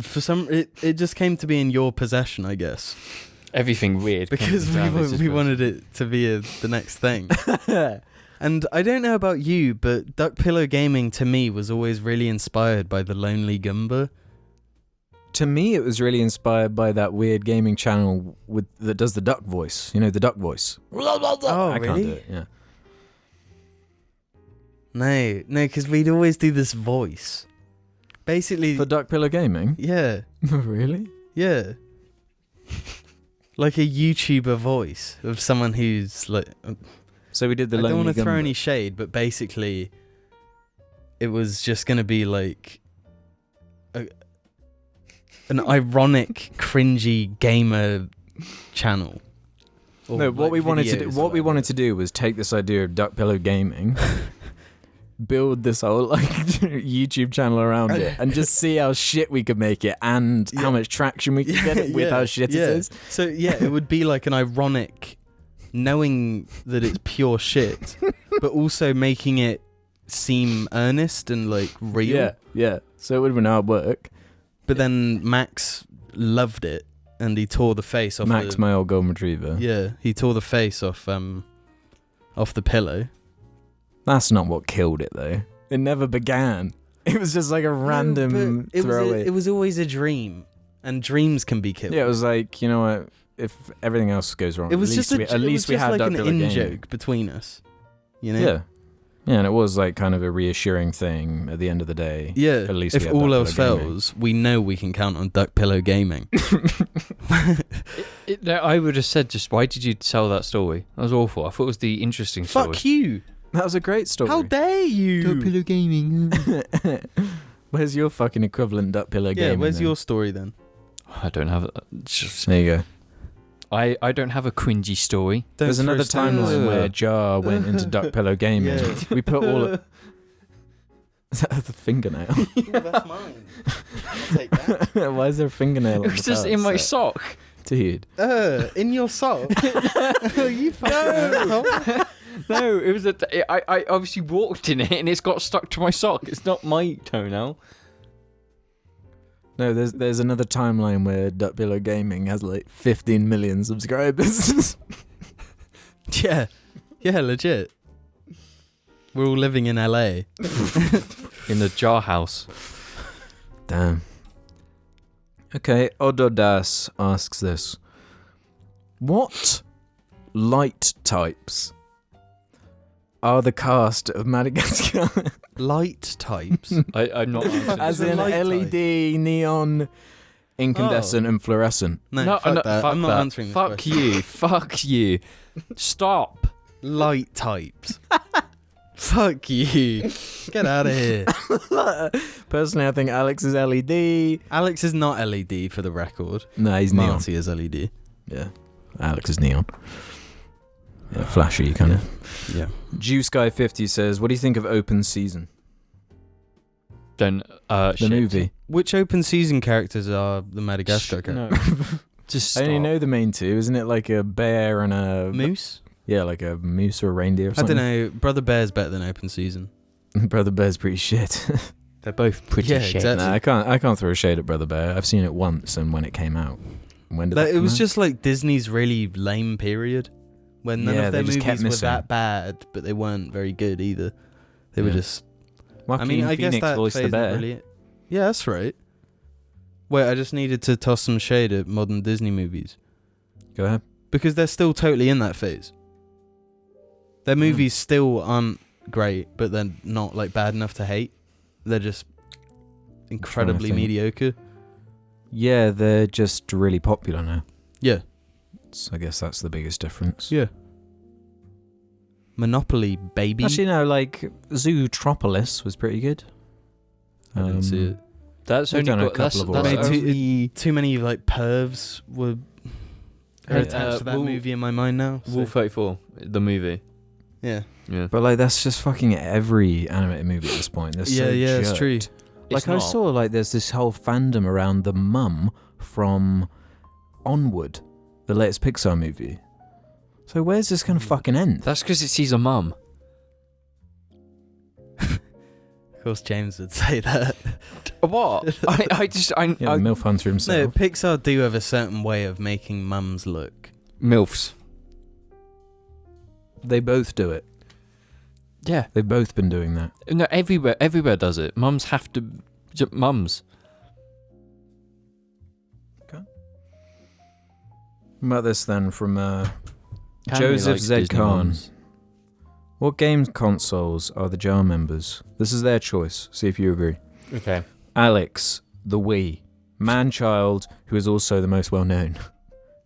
for some, it just came to be in your possession, I guess. Everything weird. Because we wanted it to be the next thing. And I don't know about you, but Duck Pillow Gaming to me was always really inspired by the Lonely Goomba. To me, it was really inspired by that weird gaming channel that does the duck voice. You know, the duck voice. Oh, I really? can't do it, yeah. No, because we'd always do this voice. Basically... For Duck Pillow Gaming? Yeah. Really? Yeah. Like a YouTuber voice of someone who's like... So we did the I Lonely don't want to throw Goomba. any shade, but basically it was just going to be like an ironic, cringy gamer channel. No, what we wanted to do was take this idea of Duck Pillow Gaming, build this whole like YouTube channel around it, and just see how shit we could make it and how much traction we could get it with how shit it is. So it would be like an ironic, knowing that it's pure shit, but also making it seem earnest and like real. Yeah. So it would have been hard work. But then Max loved it, and he tore the face off. Max, my old golden retriever. Yeah, he tore the face off the pillow. That's not what killed it, though. It never began. It was just like a random throwaway. It was always a dream, and dreams can be killed. Yeah, it was like, you know what? If everything else goes wrong, It was at least we had like Duck an Pillow in Gaming. joke between us. You know? Yeah. Yeah, and it was like kind of a reassuring thing at the end of the day. Yeah. At least if we had all Duck else Pillow Gaming. fails, we know we can count on Duck Pillow Gaming. I would have said, just why did you tell that story? That was awful. I thought it was the interesting story. Fuck you! That was a great story. How dare you? Duck Pillow Gaming. Where's your fucking equivalent Duck Pillow Gaming? Yeah, where's then? your story then? I don't have. There you go. I don't have a cringy story. There's another timeline where Jar went into Duck Pillow Gaming. Yeah. We put all of... Is that the fingernail? That's mine. I'll take that. Why is there a fingernail? It was just in my sock. Dude. In your sock? You fucking No, it was I obviously walked in it and it's got stuck to my sock. It's not my toenail. No, there's another timeline where Duck Pillow Gaming has like 15 million subscribers. Yeah, legit. We're all living in LA. In the jar house. Damn. Okay, Ododas asks this. What light types are the cast of Madagascar? Light types? I'm not answering. As a in light LED, neon, incandescent, and fluorescent. No, fuck that. I'm not answering this Fuck question. you. Fuck you. Stop. Light types. Fuck you. Get out of here. Personally, I think Alex is LED. Alex is not LED for the record. No, he's neon. Marty is LED. Yeah, Alex is neon. Yeah, flashy kind of. Yeah. Juice Guy 50 says, "What do you think of Open Season, Then the movie?" Which open season characters are the Madagascar characters? No. Just I only stop. know the main two. Isn't it like a bear and a Moose? Yeah, like a moose or a reindeer or I something. don't know. Brother Bear's better than open season. Brother Bear's pretty shit. They're both pretty Yeah, shit. exactly. Nah, I can't throw a shade at Brother Bear. I've seen it once, and when it came out, when did that It come was out? just like Disney's really lame period when none Yeah, of their they just kept movies were missing. that bad, but they weren't very good either. They were Yeah. just. Joaquin I mean, I guess Phoenix that voiced phase the is bear. brilliant. Yeah, that's right. Wait, I just needed to toss some shade at modern Disney movies Go ahead. because they're still totally in that phase. Their movies still aren't great, but they're not like bad enough to hate. They're just incredibly think. mediocre. Yeah, they're just really popular now. Yeah. So I guess that's the biggest difference. Yeah. Monopoly, baby. Actually, no, like Zootropolis was pretty good. I didn't see it. That's They've only done a got couple of that's Mate, alright. only too many like pervs were attached to that movie in my mind now. so- Rule 34, the movie. Yeah. Yeah. But like that's just fucking every animated movie at this point. They're so Yeah, it's jerked. true. Like I saw like there's this whole fandom around the mum from Onward, the latest Pixar movie. So where's this gonna fucking end? That's because it sees a mum. Of course, James would say that. What? I MILF Hunter himself. No, Pixar do have a certain way of making mums look. MILFs. They both do it. Yeah. They've both been doing that. No, everywhere does it. Mums have to... Mums. Okay. What about this then from Kanye Joseph likes Z. Disney Khan? mums. What game consoles are the JAR members? This is their choice. See if you agree. Okay. Alex, the Wii. Manchild, who is also the most well-known.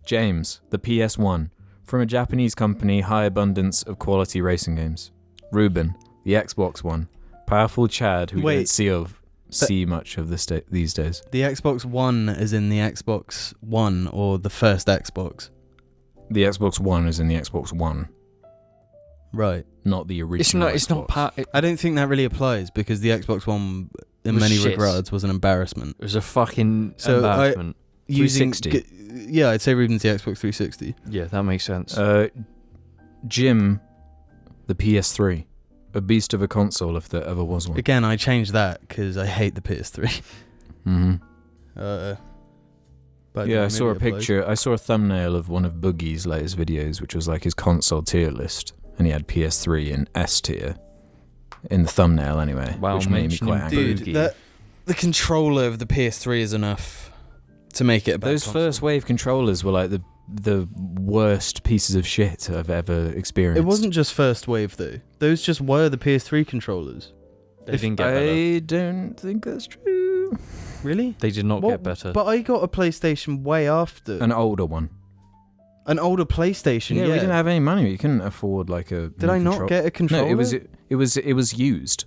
James, the PS1. From a Japanese company, high abundance of quality racing games. Ruben, the Xbox One. Powerful Chad, who Wait, you don't see much of these days. The Xbox One is in the Xbox One or the first Xbox? The Xbox One is in the Xbox One, Right. not the original. It's not part... I don't think that really applies because the Xbox One, in Was many shit. regards, was an embarrassment. It was a fucking So embarrassment. 360. Yeah, I'd say Ruben's the Xbox 360. Yeah, that makes sense. Jim, the PS3. A beast of a console if there ever was one. Again, I changed that because I hate the PS3. Mm-hmm. But Yeah, I maybe saw a it applies. picture. I saw a thumbnail of one of Boogie's latest videos, which was like his console tier list, and he had PS3 in S tier in the thumbnail anyway, Wow, which made me mentioning quite angry. Dude, the controller of the PS3 is enough to make it a bad Those console. first wave controllers were like the worst pieces of shit I've ever experienced. It wasn't just first wave though. Those just were the PS3 controllers. They didn't get better. I don't think that's true. Really? They did not What- get better. But I got a PlayStation way after. An older one. An older PlayStation, Yeah, we didn't have any money. You couldn't afford like a. Did I not get a controller? No, it was used.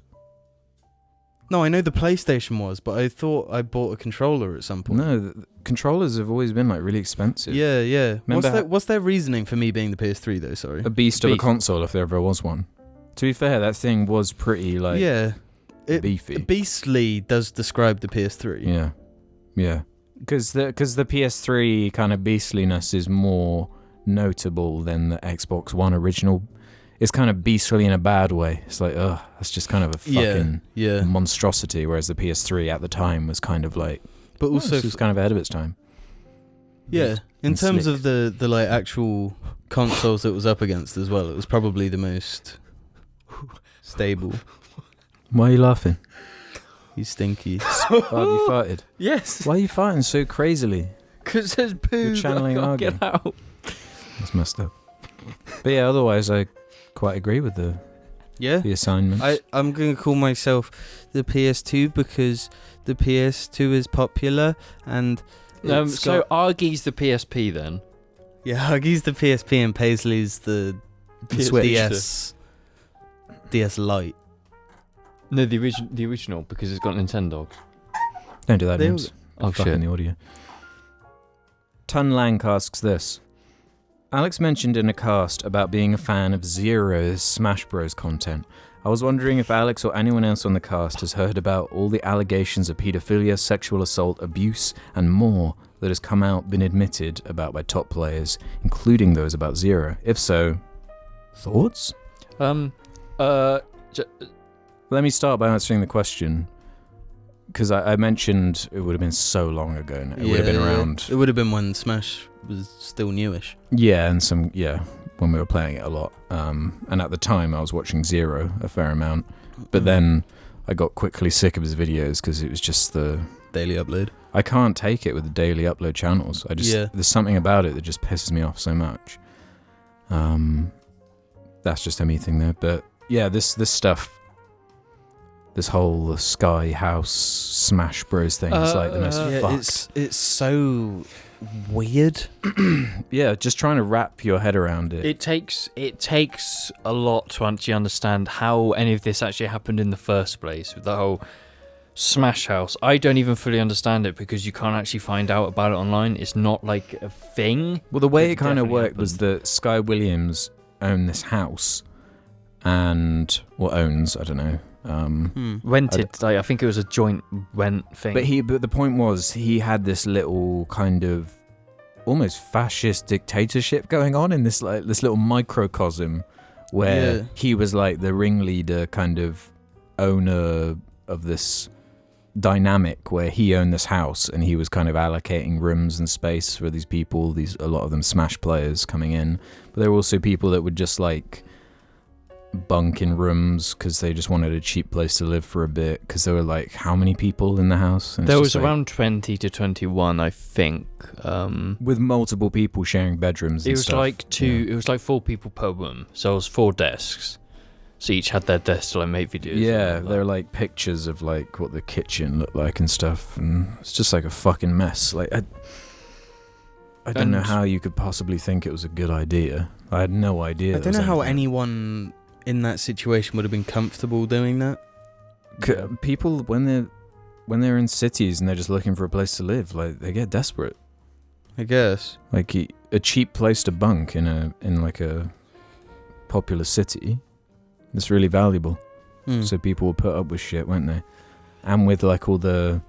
No, I know the PlayStation was, but I thought I bought a controller at some point. No, the controllers have always been like really expensive. Yeah, yeah. Remember What's their reasoning for me being the PS3 though? Sorry. A beast of a Beast. console if there ever was one. To be fair, that thing was pretty like Yeah. beefy. Beastly does describe the PS3. Yeah, yeah. Because the PS3 kind of beastliness is more notable than the Xbox One original. It's kind of beastly in a bad way. It's like, ugh, that's just kind of a fucking Yeah. monstrosity. Whereas the PS3 at the time was kind of like, But also, it was kind of ahead of its time. yeah, in and terms slick. of the like actual consoles it was up against as well, it was probably the most stable. Why are you laughing? He's stinky. Oh, have you farted? yes, Why are you farting so crazily? because there's poo. You're channeling I can't Argy. get out. That's messed up. But yeah, otherwise I quite agree with the Yeah. assignments. I'm going to call myself the PS2 because the PS2 is popular and it's So got, Argy's the PSP then. yeah, Huggy's the PSP and Paisley's the Switch. DS Lite. No, the original because it's got Nintendo. Don't do that, They James. Oh Fucking shit. the audio. Tun Lang asks this. Alex mentioned in a cast about being a fan of Zero's Smash Bros content. I was wondering if Alex or anyone else on the cast has heard about all the allegations of paedophilia, sexual assault, abuse, and more that has come out, been admitted about by top players, including those about Zero. If so, thoughts? Let me start by answering the question, because I mentioned it would have been so long ago now. It would have been around... It would have been when Smash was still newish. Yeah, and when we were playing it a lot. And at the time, I was watching Zero a fair amount. But then I got quickly sick of his videos because it was just the... Daily upload. I can't take it with the daily upload channels. There's something about it that just pisses me off so much. That's just a me thing there. But yeah, this stuff... This whole Sky House Smash Bros thing is like the most fucked. It's so weird. Yeah, just trying to wrap your head around it. It takes a lot to actually understand how any of this actually happened in the first place with the whole Smash House. I don't even fully understand it because you can't actually find out about it online. It's not like a thing. Well, the way It it kind of definitely worked was that Sky Williams owned this house and... Well, owns, I don't know. Rented, I think it was a joint rent thing. But the point was, he had this little kind of almost fascist dictatorship going on in this little microcosm where he was like the ringleader kind of owner of this dynamic where he owned this house and he was kind of allocating rooms and space for these people, a lot of them Smash players coming in, but there were also people that would just like bunk in rooms because they just wanted a cheap place to live for a bit, because there were like how many people in the house? There was around 20 to 21, I think, with multiple people sharing bedrooms. It was like it was like 4 people per room, so it was 4 desks. So each had their desk to like make videos. Yeah, there are like pictures of like what the kitchen looked like and stuff, and it's just like a fucking mess. Like I don't know how you could possibly think it was a good idea. I had no idea. I don't know how anyone in that situation would have been comfortable doing that. People when they're in cities and they're just looking for a place to live, like they get desperate. I guess. Like a cheap place to bunk in like a popular city. It's really valuable. So people will put up with shit, won't they? And with like all the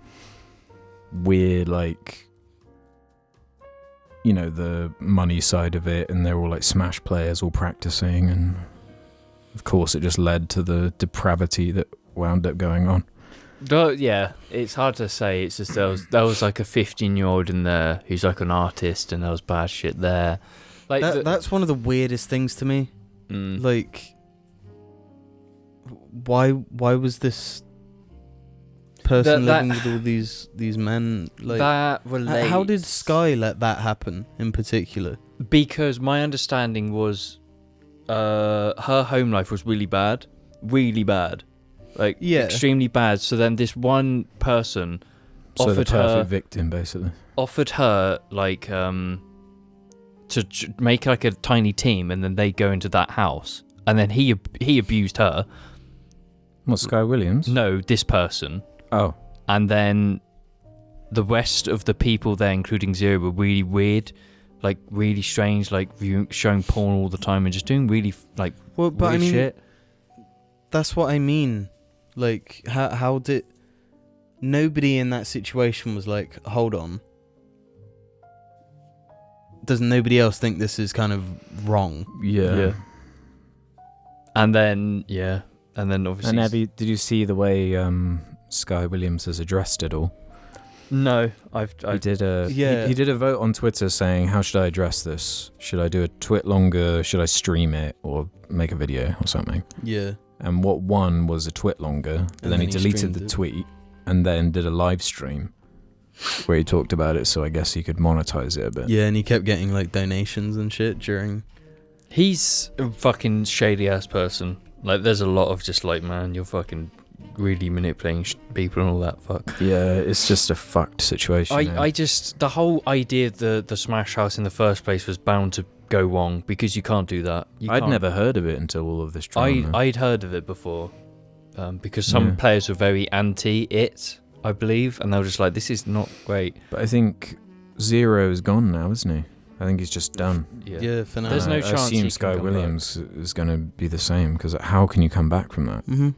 weird, like, you know, the money side of it, and they're all like Smash players all practicing, and of course it just led to the depravity that wound up going on. Yeah, it's hard to say. It's just there was like a 15-year-old in there who's like an artist, and there was bad shit there. Like that's one of the weirdest things to me. Like, why was this person living with all these men? Like, that relates. How did Sky let that happen in particular? Because my understanding was, her home life was really bad, like extremely bad. So then this one person offered her victim, basically offered her like to make like a tiny team, and then they go into that house, and then he abused her. What, Sky Williams? No, this person. Oh. And then the rest of the people there, including Zero, were really weird, like really strange, like showing porn all the time and just doing really like weird shit. That's what I mean. Like, how did nobody in that situation was like, hold on, does nobody else think this is kind of wrong? Yeah. And then obviously. And did you see the way Sky Williams has addressed it all? No, he did a vote on Twitter saying, how should I address this? Should I do a tweet longer? Should I stream it or make a video or something? Yeah. And what won was a tweet longer, but then he deleted the tweet and then did a live stream where he talked about it, so I guess he could monetize it a bit. Yeah, and he kept getting like donations and shit during. He's a fucking shady ass person. Like, there's a lot of just like, man, you're fucking really manipulating people and all that fuck. Yeah, it's just a fucked situation. I just, the whole idea of the Smash House in the first place was bound to go wrong, because you can't do that. I'd never heard of it until all of this drama. I'd heard of it before, because some players were very anti it, I believe, and they were just like, this is not great. But I think Zero is gone now, isn't he? I think he's just done. Yeah, for now. There's no chance. I assume Sky Williams is going to be the same, because how can you come back from that? Mm-hmm.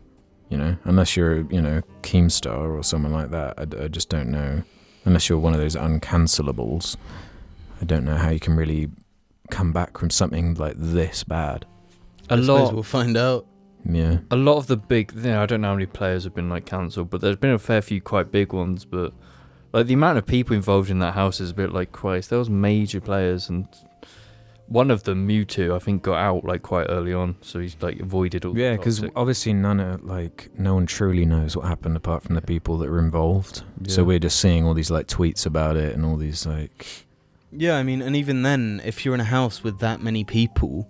You know, unless you're, Keemstar or someone like that. I just don't know. Unless you're one of those uncancellables, I don't know how you can really come back from something like this bad. I suppose we'll find out. Yeah. A lot of the big, I don't know how many players have been like cancelled, but there's been a fair few quite big ones. But like the amount of people involved in that house is a bit like Christ. There was major players, and one of them, Mewtwo, I think got out like quite early on, so he's like avoided all. Yeah, because obviously no one truly knows what happened apart from the people that were involved. Yeah. So we're just seeing all these like tweets about it and all these like. Yeah, I mean, and even then, if you're in a house with that many people,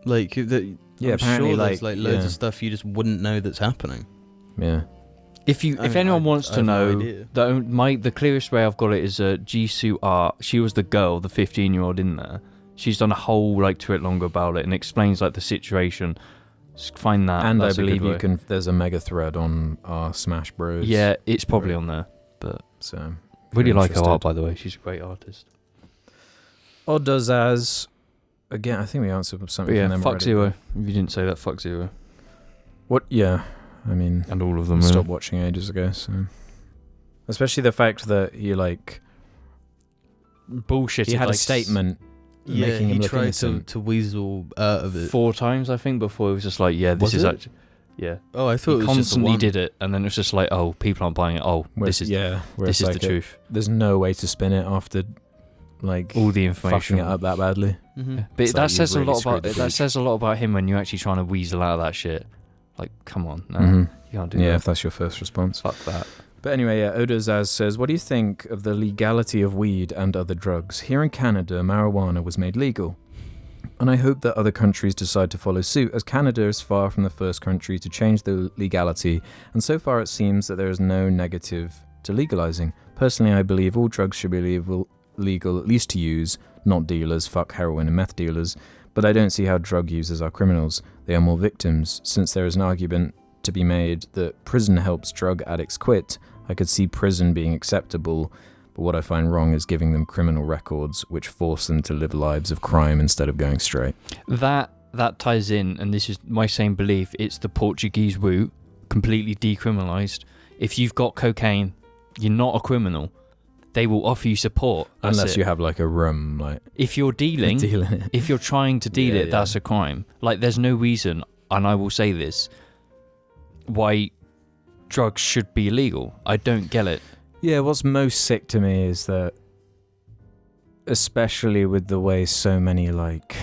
like I'm apparently sure there's like loads of stuff you just wouldn't know that's happening. Yeah. If anyone wants to know, the clearest way I've got it is Jisoo Art. She was the girl, the 15-year-old in there. She's done a whole like tweet longer about it and explains like the situation. Just find that, and I believe you can. There's a mega thread on our Smash Bros. Yeah, it's probably on there. But so really like her art, by the way. She's a great artist. Odd does as again. I think we answered something. But from them fuck already. Zero. If you didn't say that, fuck Zero. What? Yeah, I mean, and all of them. Stopped watching ages ago. So, especially the fact that he like bullshit. He had a statement. Yeah, making him he look tried innocent. to weasel out of it 4 times, I think, before it was just like, yeah, this is actually. Yeah. Oh, I thought He it was just the constantly one. did it, and then it was just like, oh, people aren't buying it. Oh, Whereas, this is whereas the like truth. There's no way to spin it after like All the fucking information. it up that badly. Mm-hmm. Yeah. But It's that like you says really a lot screwed about the that pooch. says a lot about him when you're actually trying to weasel out of that shit. Like, come on, no, Mhm. you can't do Yeah, that. if that's your first response. Fuck that. But anyway, Odazaz says, what do you think of the legality of weed and other drugs? Here in Canada, marijuana was made legal. And I hope that other countries decide to follow suit, as Canada is far from the first country to change the legality, and so far it seems that there is no negative to legalizing. Personally, I believe all drugs should be legal at least to use, not dealers, fuck heroin and meth dealers, but I don't see how drug users are criminals. They are more victims, since there is an argument to be made that prison helps drug addicts quit. I could see prison being acceptable, but what I find wrong is giving them criminal records which force them to live lives of crime instead of going straight. That ties in, and this is my same belief. It's the Portuguese route, completely decriminalised. If you've got cocaine, you're not a criminal. They will offer you support. That's Unless it. you have like a rum, like If you're dealing, dealing it. if you're trying to deal Yeah, it, that's a crime. Like, there's no reason, and I will say this, why drugs should be illegal. I don't get it. Yeah, what's most sick to me is that, especially with the way so many like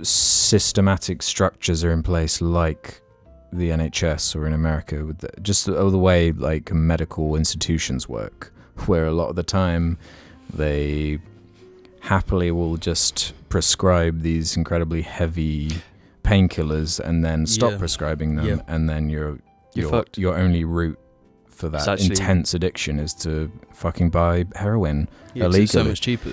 systematic structures are in place, like the NHS or in America, with just the way like medical institutions work, where a lot of the time they happily will just prescribe these incredibly heavy painkillers and then stop prescribing them, and then You're fucked. your only route for that It's actually intense addiction is to fucking buy heroin illegally. It's so much cheaper.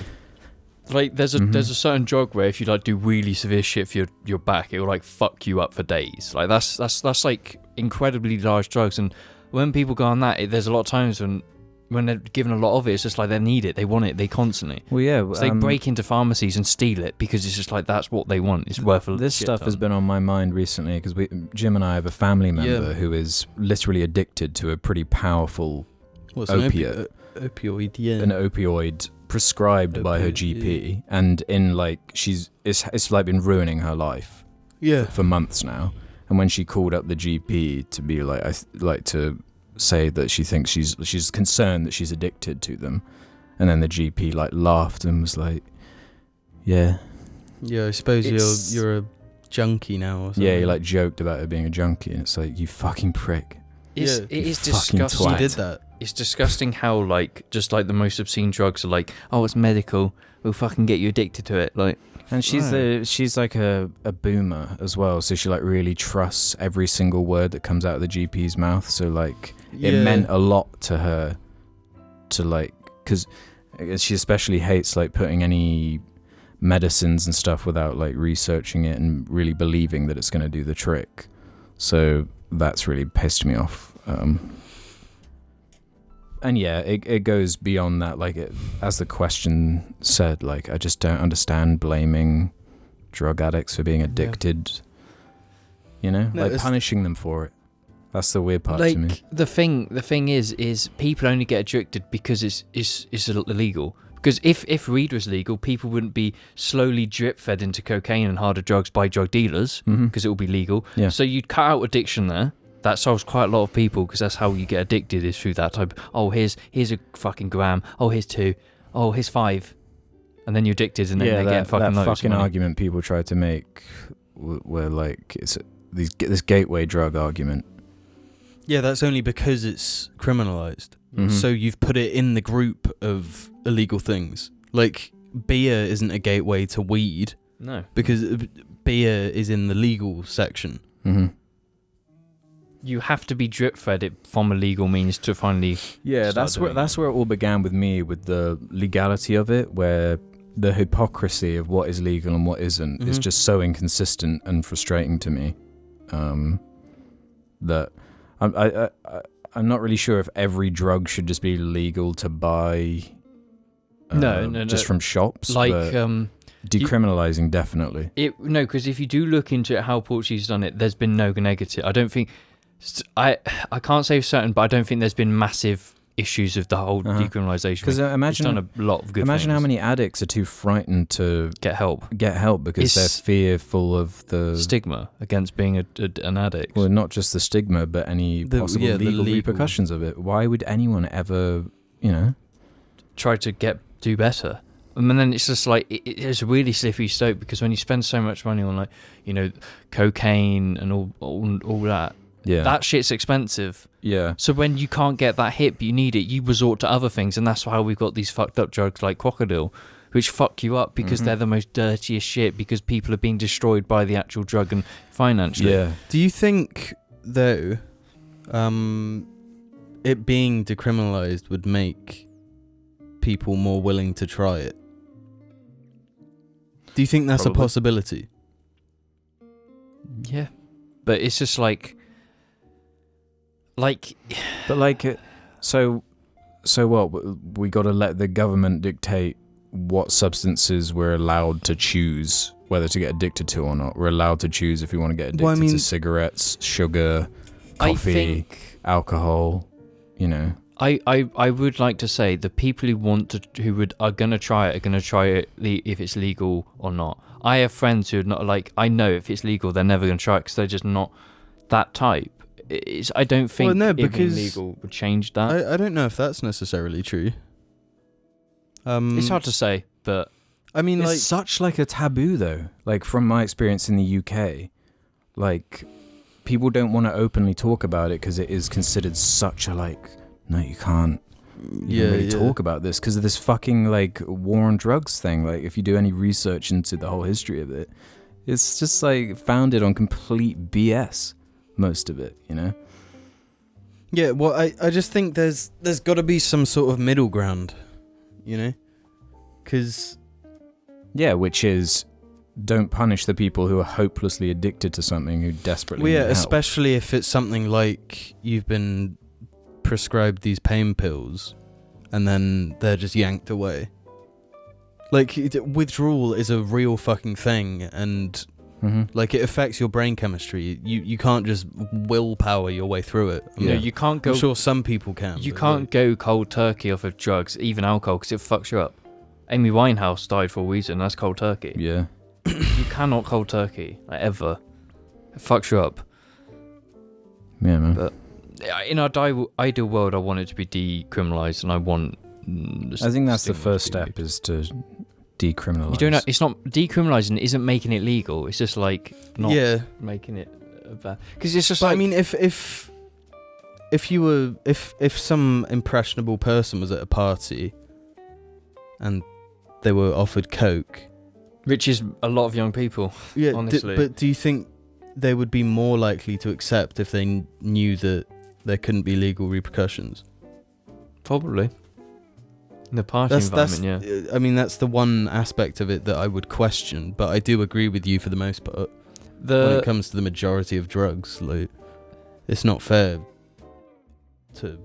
Like, there's a certain drug where if you like do really severe shit for your back, it will like fuck you up for days. Like, that's like incredibly large drugs, and when people go on that, there's a lot of times when they're given a lot of it, it's just like they need it, they want it, they constantly. Well, yeah, So they break into pharmacies and steal it because it's just like that's what they want. It's worth a This shit stuff has ton. been on my mind recently because Jim and I have a family member who is literally addicted to a pretty powerful opiate. Opioid, yeah. An opioid prescribed by her GP, and in like it's like been ruining her life for months now. And when she called up the GP to be like to say that she thinks she's concerned that she's addicted to them, and then the GP like laughed and was like, yeah, I suppose you're a junkie now or something. yeah, he like joked about her being a junkie, and it's like, you fucking prick. It is fucking disgusting. twat. He did that. It's disgusting how like just like the most obscene drugs are like, oh, it's medical, we'll fucking get you addicted to it. Like, And she's like a boomer as well, so she like really trusts every single word that comes out of the GP's mouth. So like it meant a lot to her to like, because she especially hates like putting any medicines and stuff without like researching it and really believing that it's going to do the trick. So that's really pissed me off. And yeah, it goes beyond that. Like, as the question said, like, I just don't understand blaming drug addicts for being addicted. You know, No, like punishing them for it. That's the weird part like to me. the thing is people only get addicted because it's illegal. Because if weed was legal, people wouldn't be slowly drip fed into cocaine and harder drugs by drug dealers because it will be legal. Yeah. So you'd cut out addiction there. That solves quite a lot of people because that's how you get addicted, is through that type. Oh, here's a fucking gram. Oh, here's 2. Oh, here's 5. And then you're addicted, and then they're getting fucking that loads of fucking money. argument people try to make, where like it's this gateway drug argument. Yeah, that's only because it's criminalized. Mhm. So you've put it in the group of illegal things. Like, beer isn't a gateway to weed No. because beer is in the legal section. Mm-hmm. You have to be drip fed it from a legal means to finally. Yeah, start doing that's where it all began with me, with the legality of it, where the hypocrisy of what is legal and what isn't is just so inconsistent and frustrating to me. That I'm not really sure if every drug should just be legal to buy. No. Just from shops. Like, but decriminalizing definitely. No, because if you do look into how Portuguese done it, there's been no negative. I don't think. I can't say for certain, but I don't think there's been massive issues of the whole decriminalisation. Because imagine it's done a lot of good Imagine things. how many addicts are too frightened to get help because they're fearful of the stigma against being an addict. Well, not just the stigma, but any possible legal repercussions of it. Why would anyone ever, try to do better? And then it's just like it's a really slippery slope, because when you spend so much money on cocaine and all that, that shit's expensive. Yeah. So when you can't get that hit, but you need it, you resort to other things, and that's how we've got these fucked up drugs like crocodile, which fuck you up because they're the most dirtiest shit, because people are being destroyed by the actual drug and financially. Yeah. Do you think though, it being decriminalised would make people more willing to try it? Do you think that's a possibility? Yeah, but it's just so what? We got to let the government dictate what substances we're allowed to choose whether to get addicted to or not. We're allowed to choose if we want to get addicted to cigarettes, sugar, coffee, alcohol. I would like to say the people who are gonna try it are gonna try it if it's legal or not. I have friends who are not I know if it's legal they're never gonna try it because they're just not that type. I don't think it being legal would change that. I don't know if that's necessarily true. It's hard to say, but I mean, it's such a taboo though. From my experience in the UK, people don't want to openly talk about it because it is considered such a no, you can't really talk about this because of this fucking war on drugs thing. If you do any research into the whole history of it, it's just founded on complete BS. Most of it, Yeah, well, I just think there's got to be some sort of middle ground, because which is don't punish the people who are hopelessly addicted to something who desperately need help. Especially if it's something like you've been prescribed these pain pills and then they're just yanked away. Withdrawal is a real fucking thing, and it affects your brain chemistry. You can't just willpower your way through it. You can't go. I'm sure some people can. You can't go cold turkey off of drugs, even alcohol, because it fucks you up. Amy Winehouse died for a reason. That's cold turkey. Yeah. You cannot cold turkey ever. It fucks you up. Yeah, man. But in our ideal world, I want it to be decriminalised, and I want. I think that's the first step is to decriminalise. You don't know, it's not decriminalising. Isn't making it legal. It's just not making it bad. Because it's just. But I mean, if some impressionable person was at a party and they were offered coke, which is a lot of young people. Yeah, honestly. But do you think they would be more likely to accept if they knew that there couldn't be legal repercussions? Probably. In the party environment, I mean, that's the one aspect of it that I would question, but I do agree with you for the most part. When it comes to the majority of drugs, it's not fair to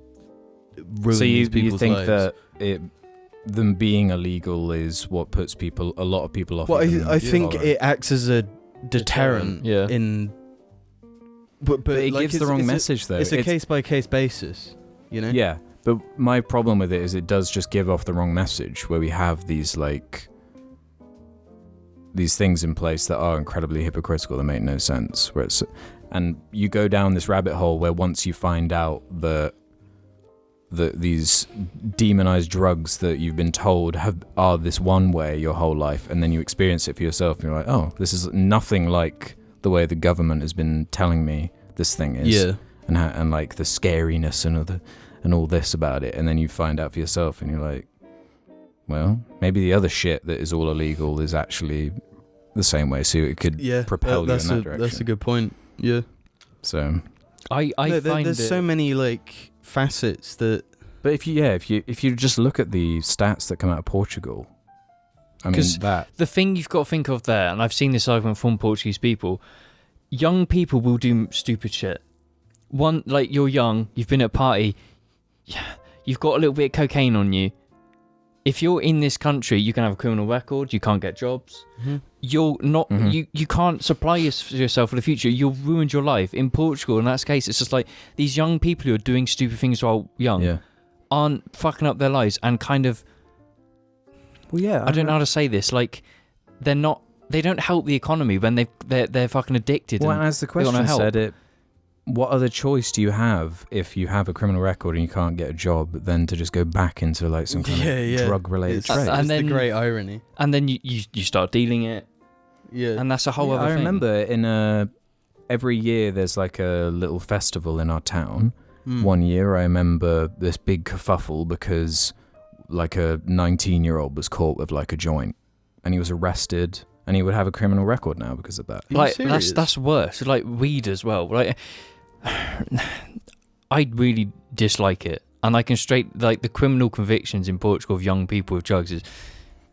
ruin these people's lives. So you think that them being illegal is what puts a lot of people off? Well, I think it acts as a deterrent. Yeah. But it gives the wrong message, though. It's a case-by-case basis, Yeah, but my problem with it is it does just give off the wrong message, where we have these things in place that are incredibly hypocritical, that make no sense. And you go down this rabbit hole where once you find out that these demonized drugs that you've been told are this one way your whole life, and then you experience it for yourself, and you're like, oh, this is nothing like the way the government has been telling me this thing is. Yeah. And the scariness and all this about it, and then you find out for yourself, and you're like, well, maybe the other shit that is all illegal is actually the same way, so it could propel you in that direction. That's a good point. Yeah. So I find there's so many facets that. But if you just look at the stats that come out of Portugal, I mean that the thing you've got to think of there, and I've seen this argument from Portuguese people, young people will do stupid shit. One, you're young, you've been at a party, you've got a little bit of cocaine on you. If you're in this country, you can have a criminal record, you can't get jobs, you're not, you can't supply yourself for the future, you've ruined your life. In Portugal, in that case, it's just these young people who are doing stupid things while young aren't fucking up their lives and kind of. Well, yeah. I don't know how to say this. Like, they're not. They don't help the economy when they're fucking addicted. Well, and as the they got no question help. said, what other choice do you have if you have a criminal record and you can't get a job than to just go back into like some kind of drug-related trade? It's the great irony. And then you start dealing it. Yeah. And that's a whole other I thing. remember every year there's like a little festival in our town. Mm. One year I remember this big kerfuffle because like a 19-year-old was caught with like a joint and he was arrested and he would have a criminal record now because of that. Like that's worse. Like weed as well. Like I really dislike it. And I can like the criminal convictions in Portugal of young people with drugs is.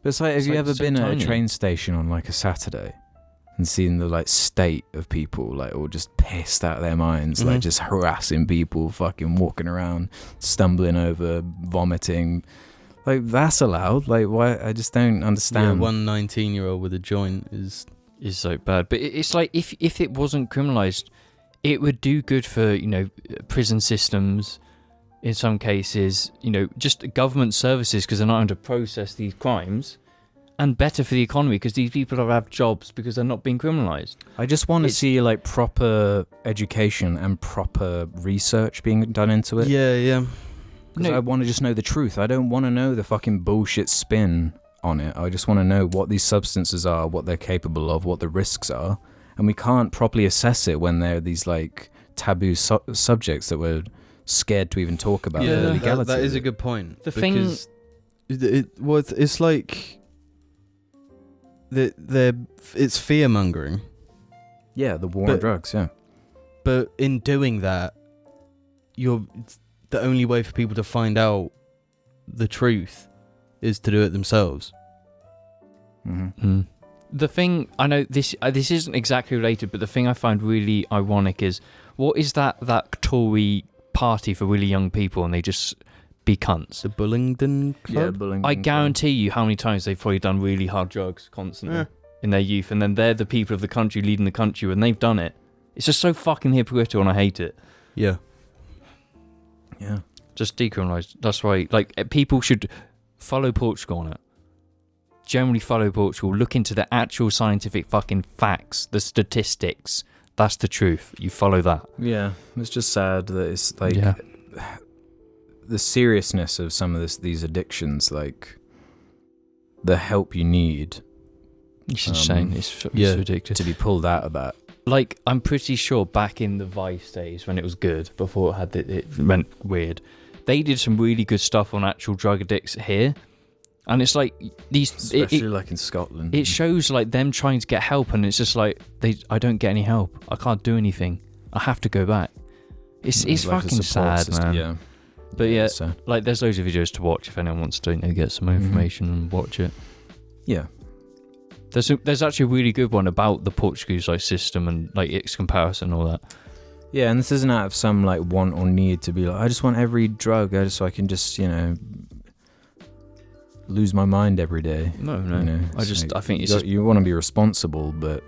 But it's like, have you ever so been at tiny. a train station on like a Saturday and seen the like state of people like all just pissed out of their minds, like just harassing people, fucking walking around, stumbling over, vomiting? Like that's allowed? Like why? I just don't understand. Yeah, one 19-year-old with a joint is so bad. But it's like if it wasn't criminalised, it would do good for, prison systems in some cases, just government services because they're not having to process these crimes, and better for the economy because these people have jobs because they're not being criminalised. I just want to see like proper education and proper research being done into it. Yeah. Because I want to just know the truth. I don't want to know the fucking bullshit spin on it. I just want to know what these substances are, what they're capable of, what the risks are. And we can't properly assess it when they're these like taboo subjects that we're scared to even talk about. Yeah, the legality that of is it. a good point. The thing, it's like it's fear mongering. Yeah, the war on drugs. Yeah, but in doing that, the only way for people to find out the truth is to do it themselves. Mm-hmm. The thing, I know this isn't exactly related, but the thing I find really ironic is, what is that Tory party for really young people and they just be cunts? The Bullingdon Club? Yeah, Bullingdon I Club. guarantee you how many times they've probably done really hard drugs constantly in their youth, and then they're the people of the country leading the country when they've done it. It's just so fucking hypocritical and I hate it. Yeah. Yeah. Just decriminalised. That's why, people should follow Portugal on it. Generally follow Portugal. Look into the actual scientific fucking facts, the statistics. That's the truth. You follow that. Yeah, it's just sad that it's like the seriousness of some of these addictions, like the help you need. It's insane. It's ridiculous. To be pulled out of that. Like, I'm pretty sure back in the Vice days when it was good, before it went weird, they did some really good stuff on actual drug addicts here. And it's like these, especially like in Scotland. It shows like them trying to get help, and it's just like I don't get any help. I can't do anything. I have to go back. It's like fucking sad, system. man. Yeah. But yeah, sad. like there's loads of videos to watch if anyone wants to get some information and watch it. Yeah. There's actually a really good one about the Portuguese system and like its comparison and all that. Yeah, and this isn't out of some like want or need to be like, I just want every drug so I can just lose my mind every day. No. I think you want to be responsible, but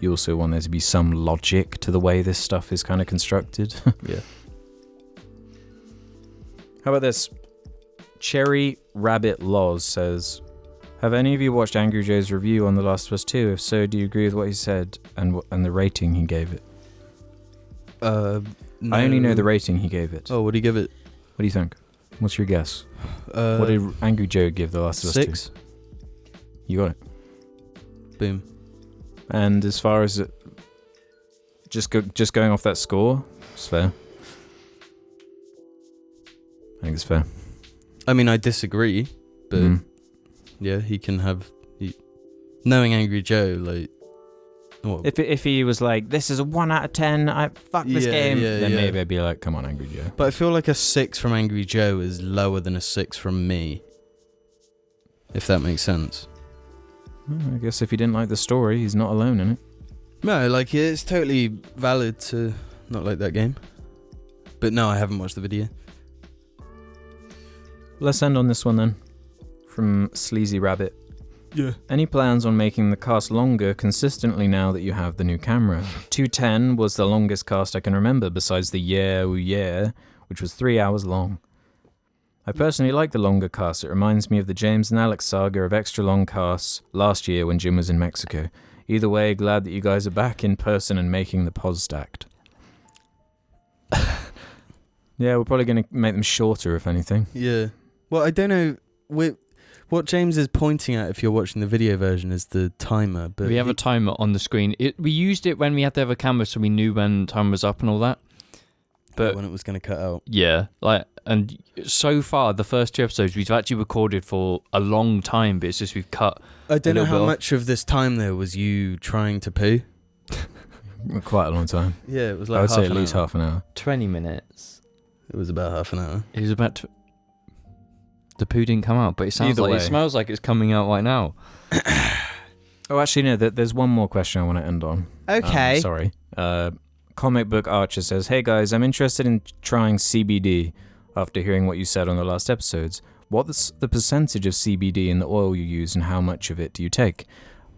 you also want there to be some logic to the way this stuff is kind of constructed. Yeah. How about this? Cherry Rabbit Laws says, have any of you watched Angry Joe's review on The Last of Us 2? If so, do you agree with what he said and the rating he gave it? No. I only know the rating he gave it. Oh, what do you give it? What do you think? What's your guess? What did Angry Joe give The Last of Us 2? 6. You got it. Boom. And as far as it, just going off that score, it's fair. I think it's fair. I mean, I disagree, but yeah, he can have. Knowing Angry Joe, like, what? If he was like, this is a 1 out of 10, fuck this game, then maybe I'd be like, come on, Angry Joe. But I feel like a 6 from Angry Joe is lower than a 6 from me. If that makes sense. I guess if he didn't like the story, he's not alone in it. No, like, it's totally valid to not like that game. But no, I haven't watched the video. Let's end on this one then. From Sleazy Rabbit. Yeah. Any plans on making the cast longer consistently now that you have the new camera? 210 was the longest cast I can remember besides the Yeah, which was 3 hours long. I personally like the longer casts. It reminds me of the James and Alex saga of extra long casts last year when Jim was in Mexico. Either way, glad that you guys are back in person and making the Posdact. Yeah, we're probably going to make them shorter, if anything. Yeah. Well, I don't know. What James is pointing at, if you're watching the video version, is the timer. But we have a timer on the screen. We used it when we had the other camera, so we knew when time was up and all that. But when it was going to cut out. Yeah, and so far the first 2 episodes we've actually recorded for a long time, but it's just we've cut. I don't know how much of this time there was you trying to poo. Quite a long time. Yeah, it was like I would say at least half an hour. 20 minutes. It was about half an hour. It was about. The poo didn't come out, but it sounds it smells like it's coming out right now. Oh, actually, no. There's one more question I want to end on. Okay. Sorry. Comic Book Archer says, "Hey guys, I'm interested in trying CBD after hearing what you said on the last episodes. What's the percentage of CBD in the oil you use, and how much of it do you take?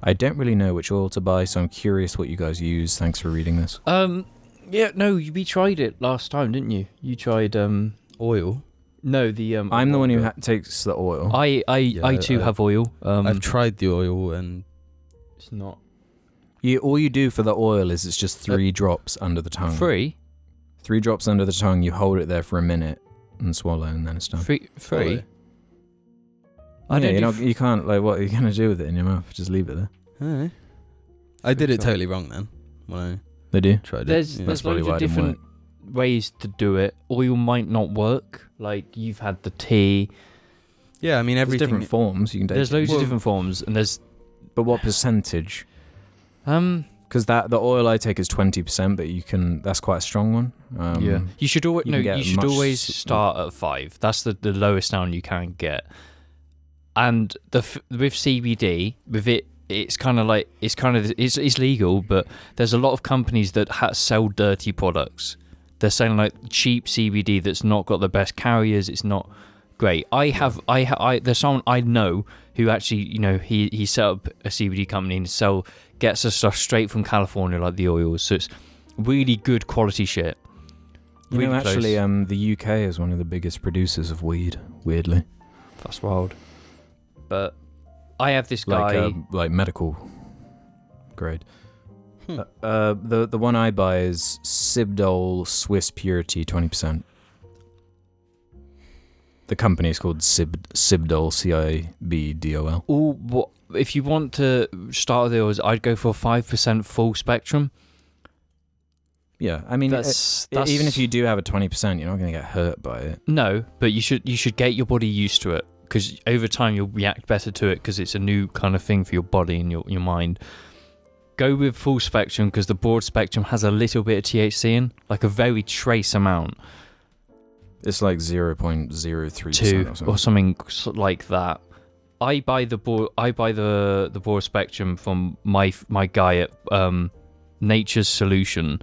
I don't really know which oil to buy, so I'm curious what you guys use. Thanks for reading this." Yeah, no, we tried it last time, didn't you? You tried oil. No, the I'm the one who takes the oil. I too have oil. I've tried the oil and it's not. All you do for the oil is it's just 3 drops under the tongue. 3? 3 drops under the tongue. You hold it there for a minute and swallow, and then it's done. 3? I don't. You can't. Like, what are you gonna do with it in your mouth? Just leave it there. Alright. I did it totally wrong then. When They do. I tried it. There's loads of different ways to do it. Oil might not work. Like you've had the tea. Yeah, I mean There's everything. different forms you can take. There's loads of different forms, and there's. But what percentage? Because the oil I take is 20%, but that's quite a strong one. Yeah, you should always you start at 5. That's the lowest down you can get. And with CBD, with it's kind of like it's legal, but there's a lot of companies that sell dirty products. They're selling like cheap CBD that's not got the best carriers. It's not great. There's someone I know who actually, he set up a CBD company and gets the stuff straight from California, like the oils. So it's really good quality shit. Really actually, the UK is one of the biggest producers of weed. Weirdly, that's wild. But I have this guy, like medical grade. The one I buy is Sibdol Swiss Purity 20%. The company is called Sibdol, CIBDOL. What if you want to start with the oils? I'd go for 5% full spectrum. Yeah, I mean, that's even if you do have a 20%, you're not going to get hurt by it. No, but you should get your body used to it, because over time you'll react better to it, because it's a new kind of thing for your body and your mind. Go with full spectrum, because the broad spectrum has a little bit of THC in, like a very trace amount. It's like 0.03% or something like that. I buy the broad spectrum from my guy at Nature's Solution.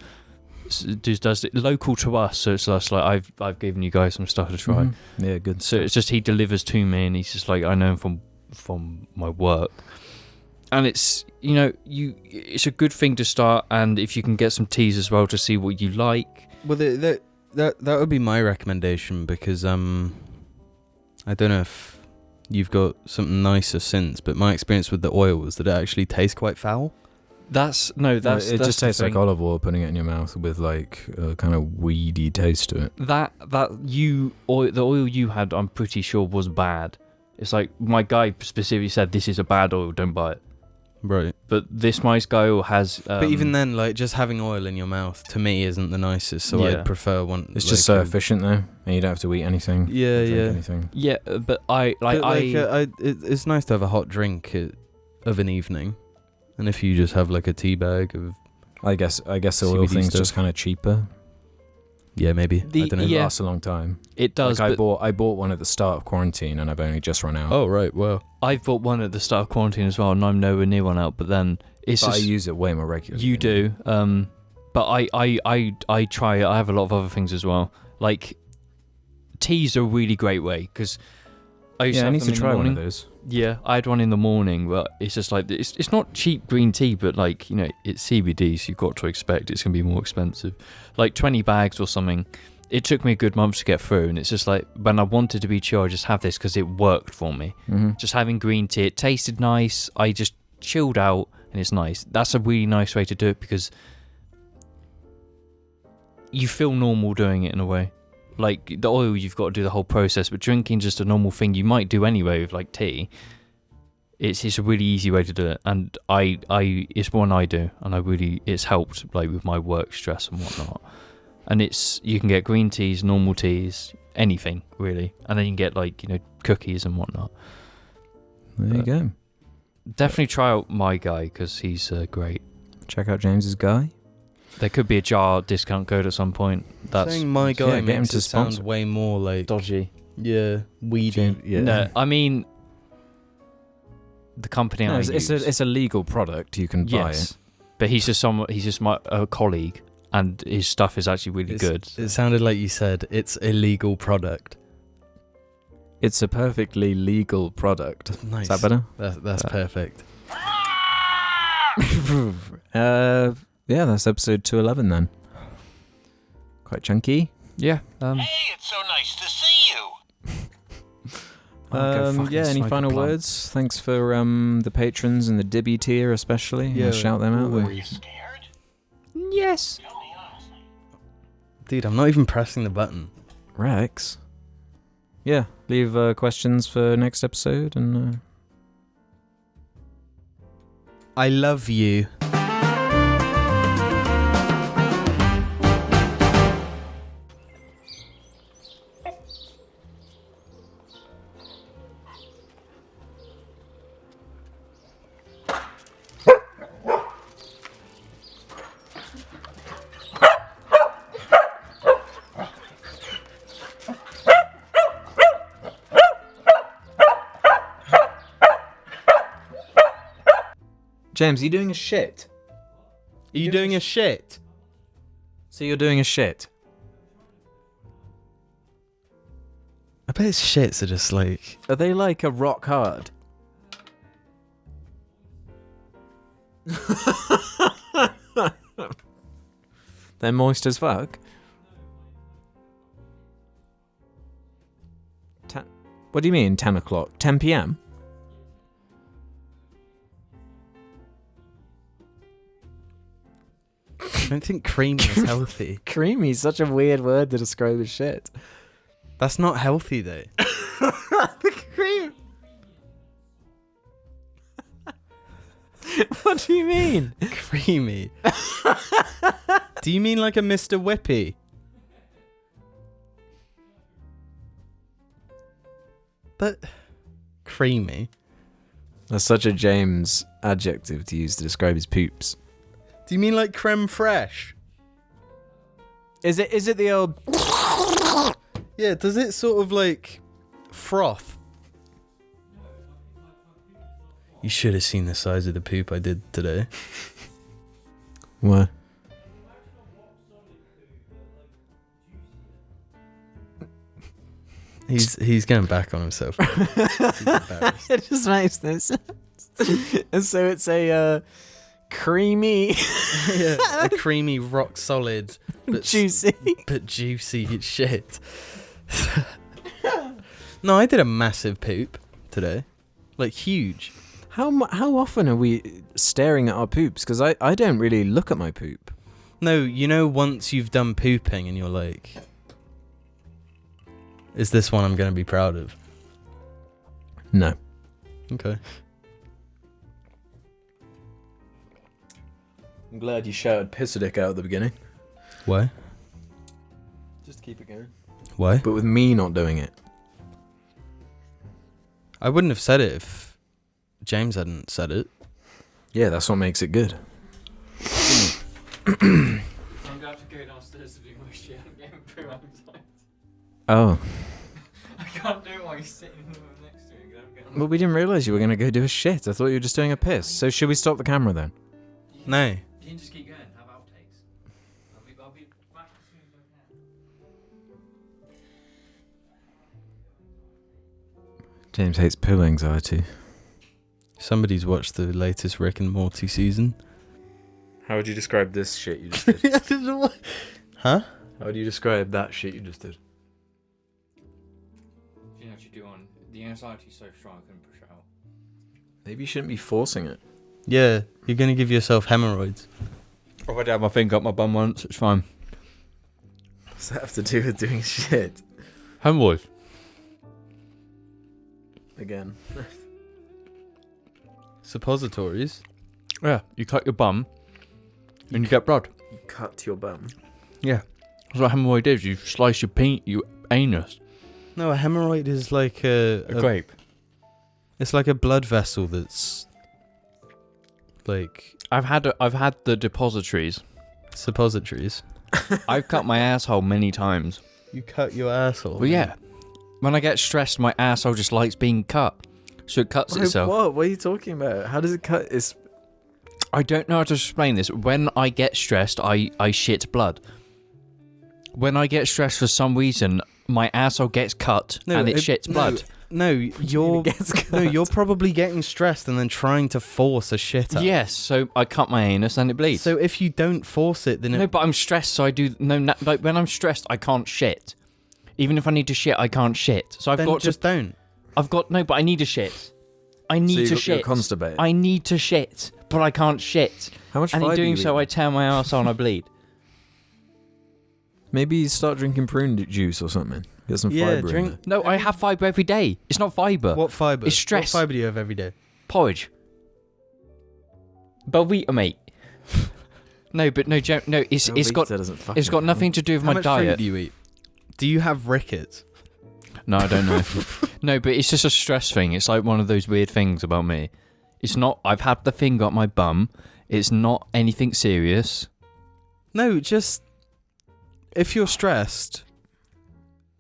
Does it local to us, so it's just like I've given you guys some stuff to try. Mm-hmm. Yeah, good. So it's just he delivers to me, and he's just like, I know him from my work. And it's it's a good thing to start, and if you can get some teas as well to see what you like. Well, that would be my recommendation, because I don't know if you've got something nicer since, but my experience with the oil was that it actually tastes quite foul. It just tastes like olive oil, putting it in your mouth with like a kind of weedy taste to it. The oil you had, I'm pretty sure was bad. It's like my guy specifically said, this is a bad oil, don't buy it. Right. But this nice guy has... but even then, like, just having oil in your mouth, to me, isn't the nicest, so I'd prefer one... It's just so efficient, though, and you don't have to eat anything. Yeah. Anything. Yeah, but it's nice to have a hot drink of an evening, and if you just have, like, a tea bag of... I guess the oil CBD thing's stuff. just kind of cheaper. Yeah, maybe. I don't know. It lasts a long time. It does. Like I bought one at the start of quarantine, and I've only just run out. Oh, right, well. I've bought one at the start of quarantine as well, and I'm nowhere near one out, but then it's But just... I use it way more regularly. You do. But I try it. I have a lot of other things as well. Like, tea's a really great way, because I need to try one of those. Yeah, I had one in the morning, but it's just like, it's not cheap green tea, but like, it's CBD, so you've got to expect it's going to be more expensive. Like 20 bags or something, it took me a good month to get through, and it's just like when I wanted to be chill, I just have this because it worked for me. Just having green tea, it tasted nice. I just chilled out, and it's nice. That's a really nice way to do it because you feel normal doing it in a way. Like the oil, you've got to do the whole process, but drinking just a normal thing you might do anyway with like tea. It's a really easy way to do it, and I it's one I do, and it's helped like with my work stress and whatnot. And you can get green teas, normal teas, anything really, and then you can get like cookies and whatnot. There you go. Definitely try out my guy because he's great. Check out James's guy. There could be a jar discount code at some point. That's saying my guy get him makes to it sound sponsor. way more like dodgy. Yeah, weedy. James, yeah. No, I mean the company No, I it's use. a legal product. You can buy it. But he's just a colleague, and his stuff is actually really good. It sounded like you said it's a legal product. It's a perfectly legal product. Nice. Is that better? That's perfect. Yeah, that's episode 211 then. Quite chunky. Yeah. Hey, it's so nice to see you. Yeah, any final words? Thanks for the patrons and the Dibby tier especially. Yeah, shout them out. Are you scared? Yes. Tell me honestly. Dude, I'm not even pressing the button. Rex. Yeah, leave questions for next episode and... I love you. James, are you doing a shit? Are you doing a shit? So you're doing a shit? I bet his shits are just like... Are they like a rock hard? They're moist as fuck. What do you mean 10 o'clock? 10 p.m? I don't think creamy is healthy. Creamy is such a weird word to describe as shit. That's not healthy though. Cream. What do you mean? Creamy. Do you mean like a Mr. Whippy? But creamy. That's such a James adjective to use to describe his poops. Do you mean like creme fraiche? Is it the old... Yeah, does it sort of like froth? You should have seen the size of the poop I did today. What? He's going back on himself. He's embarrassed. It just makes no sense. And so it's a creamy... Yeah, a creamy, rock solid, but juicy. But juicy shit. No, I did a massive poop today. Like, huge. How often are we staring at our poops? Because I don't really look at my poop. No, you know, once you've done pooping and you're like, is this one I'm going to be proud of? No. Okay. I'm glad you shouted piss a dick out at the beginning. Why? Just keep it going. Why? But with me not doing it. I wouldn't have said it if James hadn't said it. Yeah, that's what makes it good. I'm going to have to go downstairs to do my shit. I'm getting poo outside. Oh. I can't do it while you're sitting next to me. Well, we didn't realise you were going to go do a shit. I thought you were just doing a piss. So should we stop the camera then? No. You can just keep going. Have outtakes. I'll be back as soon as I can. James hates poo anxiety. Somebody's watched the latest Rick and Morty season. How would you describe this shit you just did? Huh? How do you describe that shit you just did? You know what you do on the anxiety's so strong I couldn't push it out. Maybe you shouldn't be forcing it. Yeah, you're gonna give yourself hemorrhoids. I've already had my finger up my bum once. It's fine. What's that have to do with doing shit? Hemorrhoids. Again. Suppositories. Yeah, you cut your bum and you get blood. You cut your bum. Yeah, that's what hemorrhoid is. You slice your anus. No, a hemorrhoid is like a grape. It's like a blood vessel that's like I've had the depositories. suppositories. I've cut my asshole many times. You cut your asshole. Well, yeah. When I get stressed, my asshole just likes being cut, so it cuts itself. What are you talking about? How does it cut? I don't know how to explain this. When I get stressed, I shit blood. When I get stressed for some reason, my asshole gets cut and it shits blood. No, you're probably getting stressed and then trying to force a shit out. Yes, so I cut my anus and it bleeds. So if you don't force it, then No, but I'm stressed, so I do. Like when I'm stressed, I can't shit. Even if I need to shit, I can't shit. So then just don't. But I need to shit. I need to shit. You're constipated. I need to shit, but I can't shit. How much and fibre in doing do you so, eat? I tear my arsehole and I bleed. Maybe you start drinking prune juice or something. Get some fibre in there. No, I have fibre every day. It's not fibre. What fibre? It's stress. What fibre do you have every day? Porridge. Belvita, mate. No, but no, it's got nothing to do with How my much diet. fruit do you eat? Do you have rickets? No, I don't know. No, but it's just a stress thing. It's like one of those weird things about me. It's not. I've had the finger up my bum. It's not anything serious. No, just if you're stressed,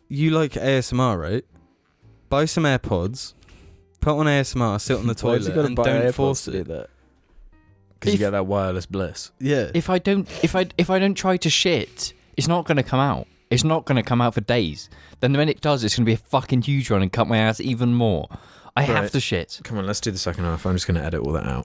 you like ASMR, right? Buy some AirPods, put on ASMR, sit on the toilet, and don't force it. Because you get that wireless bliss. Yeah. If I don't try to shit, it's not going to come out. It's not going to come out for days. Then when it does, it's going to be a fucking huge one and cut my ass even more. I have to shit. Come on, let's do the second half. I'm just going to edit all that out.